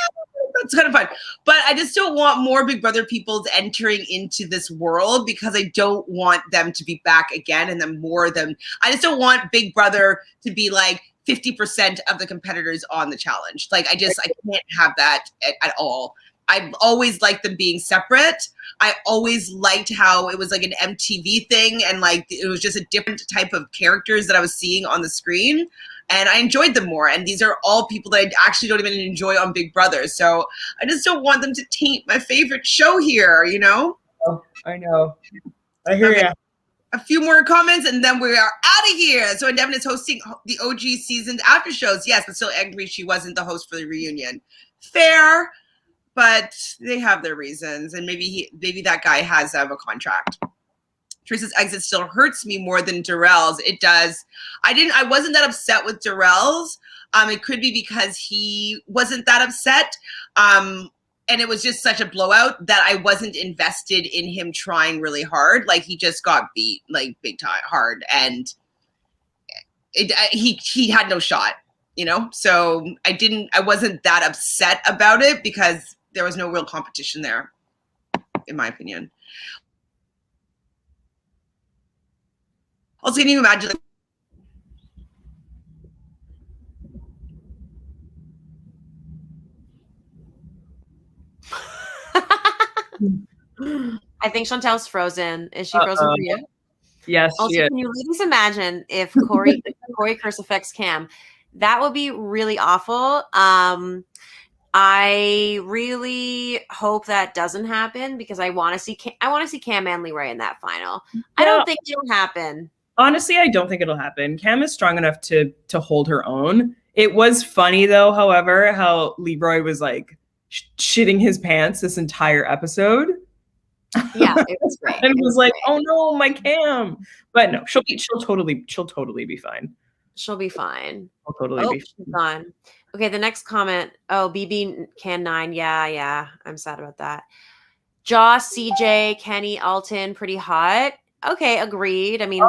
That's kind of fun. But I just don't want more Big Brother peoples entering into this world because I don't want them to be back again and then more of them. I just don't want Big Brother to be like 50% of the competitors on the challenge. Like, I can't have that at all. I've always liked them being separate. I always liked how it was like an MTV thing and like it was just a different type of characters that I was seeing on the screen. And I enjoyed them more. And these are all people that I actually don't even enjoy on Big Brother. So I just don't want them to taint my favorite show here, you know? Oh, I know. I hear you. A few more comments and then we are out of here. So Devin is hosting the OG season's after shows. Yes, but still angry she wasn't the host for the reunion. Fair, but they have their reasons. And maybe that guy has a contract. Teresa's exit still hurts me more than Darrell's. It does. I wasn't that upset with Darrell's. It could be because he wasn't that upset. And it was just such a blowout that I wasn't invested in him trying really hard. Like, he just got beat like big time hard. And he had no shot, you know? So I wasn't that upset about it because there was no real competition there, in my opinion. Also, can you imagine? I think Chantele's frozen. Is she frozen for you? Yes. Also, can you ladies imagine if Cory curse affects Cam? That would be really awful. I really hope that doesn't happen because I want to see Cam and Leroy in that final. I don't think it'll happen. Honestly, I don't think it'll happen. Cam is strong enough to hold her own. It was funny though, however, how Leroy was like shitting his pants this entire episode. Yeah, it was great. And it was like, oh no, my Cam. But no, she'll totally be fine. She'll be fine. She'll totally be fine. She's gone. Okay, the next comment. Oh, BB Can 9. Yeah. I'm sad about that. Joss, CJ, Kenny, Alton, pretty hot. Okay, agreed. I mean,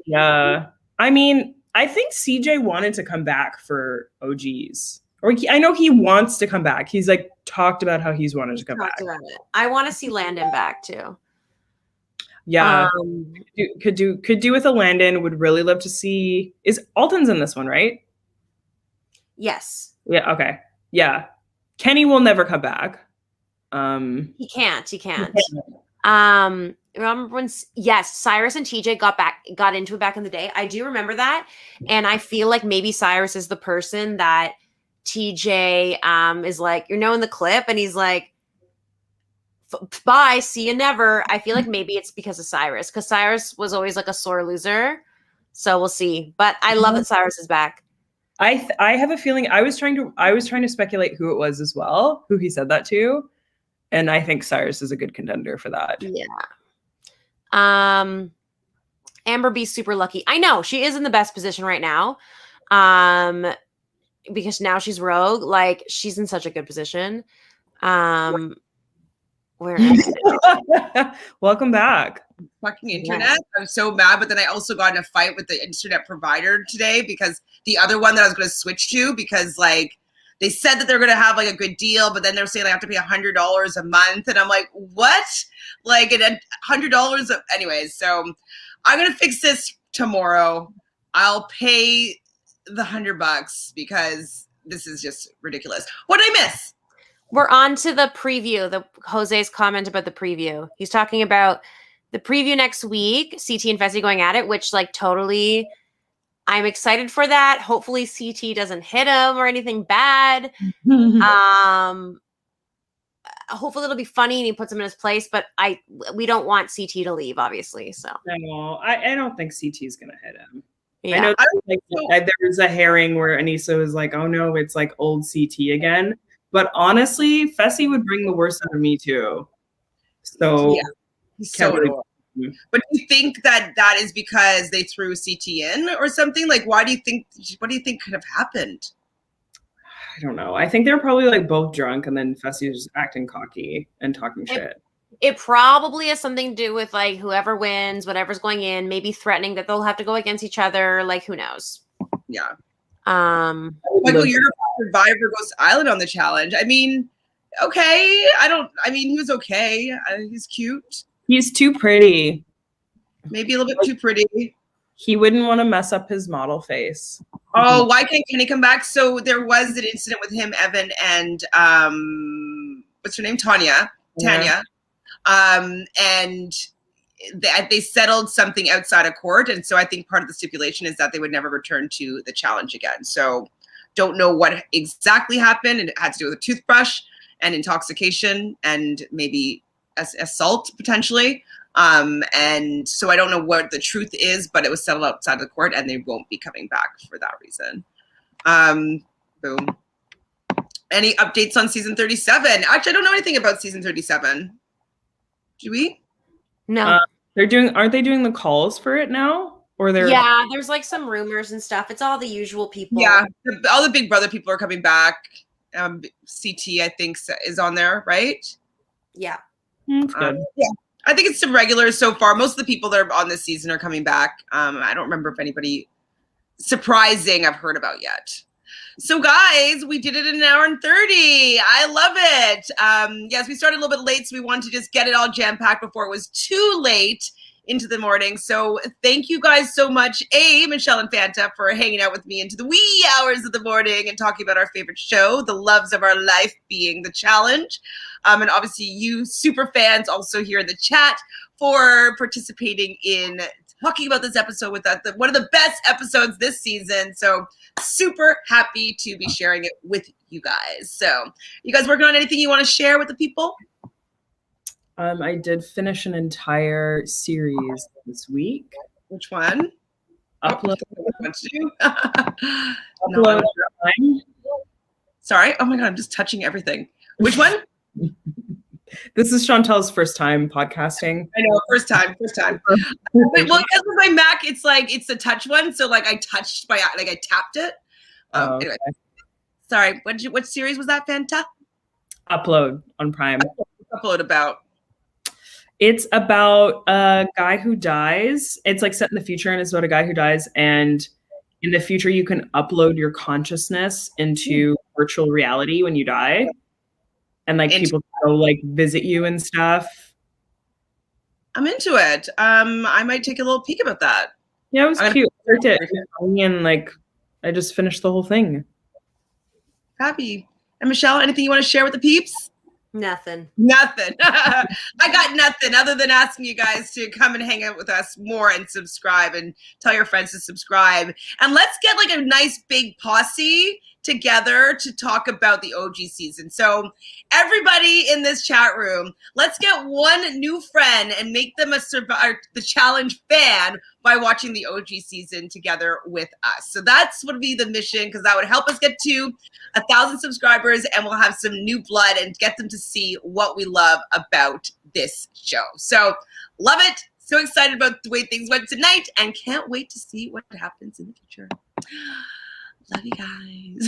yeah. I mean, I think CJ wanted to come back for OGs. Or I know he wants to come back. He's like talked about how he's wanted to come back. I want to see Landon back too. Yeah, could do with a Landon. Would really love to see. Is Alton's in this one, right? Yes. Yeah. Okay. Yeah. Kenny will never come back. He can't. Remember when? Yes, Cyrus and TJ got into it back in the day. I do remember that, and I feel like maybe Cyrus is the person that TJ is like, in the clip, and he's like, bye, see you never. I feel like maybe it's because of Cyrus, because Cyrus was always like a sore loser. So we'll see. But I love that Cyrus is back. I have a feeling I was trying to speculate who it was as well, who he said that to. And I think Cyrus is a good contender for that. Yeah. Amber B's super lucky. I know she is in the best position right now. Because now she's rogue. Like, she's in such a good position. Where is it? Welcome back. Fucking internet. Yeah. I'm so mad, but then I also got in a fight with the internet provider today because the other one that I was going to switch to, because like they said that they're going to have like a good deal, but then they're saying I have to pay $100 a month. And I'm like, what? Like $100. Anyways, so I'm going to fix this tomorrow. I'll pay the $100 because this is just ridiculous. What did I miss? We're on to the preview. Jose's comment about the preview. He's talking about the preview next week, CT and Fessy going at it, which like totally, I'm excited for that. Hopefully CT doesn't hit him or anything bad. Hopefully it'll be funny and he puts him in his place, but we don't want CT to leave, obviously. So No, I don't think CT is gonna hit him. yeah. I know there was a herring where Anissa was like, "Oh no, it's like old CT again." But honestly, Fessy would bring the worst out of me too. So yeah, he's so annoying. But do you think that is because they threw CT in or something? Like, what do you think could have happened? I don't know. I think they're probably like both drunk, and then Fessy was just acting cocky and talking shit. It probably has something to do with like whoever wins, whatever's going in, maybe threatening that they'll have to go against each other. Like, who knows? Yeah. Michael, you're a survivor Ghost Island on the challenge. I mean, okay. He was okay. He's cute. He's too pretty. Maybe a little bit too pretty. He wouldn't want to mess up his model face. Oh, why can't Kenny come back? So there was an incident with him, Evan, and what's her name? Tanya. And they settled something outside of court. And so I think part of the stipulation is that they would never return to the challenge again. So don't know what exactly happened. And it had to do with a toothbrush and intoxication and maybe assault potentially. And so I don't know what the truth is, but it was settled outside of the court and they won't be coming back for that reason. Boom. Any updates on season 37? Actually, I don't know anything about season 37. Do we? No. Aren't they doing the calls for it now? Or they're there's like some rumors and stuff. It's all the usual people. Yeah, all the Big Brother people are coming back. CT, I think, is on there, right? Yeah. That's good. Yeah. I think it's some regulars so far. Most of the people that are on this season are coming back. I don't remember if anybody surprising I've heard about yet. So guys, we did it in an hour and 30. I love it. Yes, we started a little bit late, so we wanted to just get it all jam-packed before it was too late into the morning. So thank you guys so much, Michelle and Fanta, for hanging out with me into the wee hours of the morning and talking about our favorite show, the loves of our life being the challenge. And obviously you super fans also here in the chat for participating in talking about this episode with us, one of the best episodes this season. So super happy to be sharing it with you guys. So you guys working on anything you want to share with the people? I did finish an entire series this week. Which one? Upload. No, sorry. Oh my God, I'm just touching everything. Which one? This is Chantele's first time podcasting. I know, first time. Well, because with my Mac, it's like it's a touch one, so like I tapped it. Anyway, sorry. What series was that, Fanta? Upload on Prime. Upload about. It's about a guy who dies. It's like set in the future, and it's about a guy who dies. And in the future, you can upload your consciousness into virtual reality when you die. And like people go like visit you and stuff. I'm into it. I might take a little peek about that. Yeah, it was cute. And like I just finished the whole thing. Happy. And Michelle, anything you want to share with the peeps? Nothing. I got nothing other than asking you guys to come and hang out with us more and subscribe and tell your friends to subscribe. And let's get like a nice big posse together to talk about the OG season. So everybody in this chat room, let's get one new friend and make them the challenge fan by watching the OG season together with us. So that's would be the mission, because that would help us get to 1,000 subscribers and we'll have some new blood and get them to see what we love about this show. So love it. So excited about the way things went tonight and can't wait to see what happens in the future. Love you guys.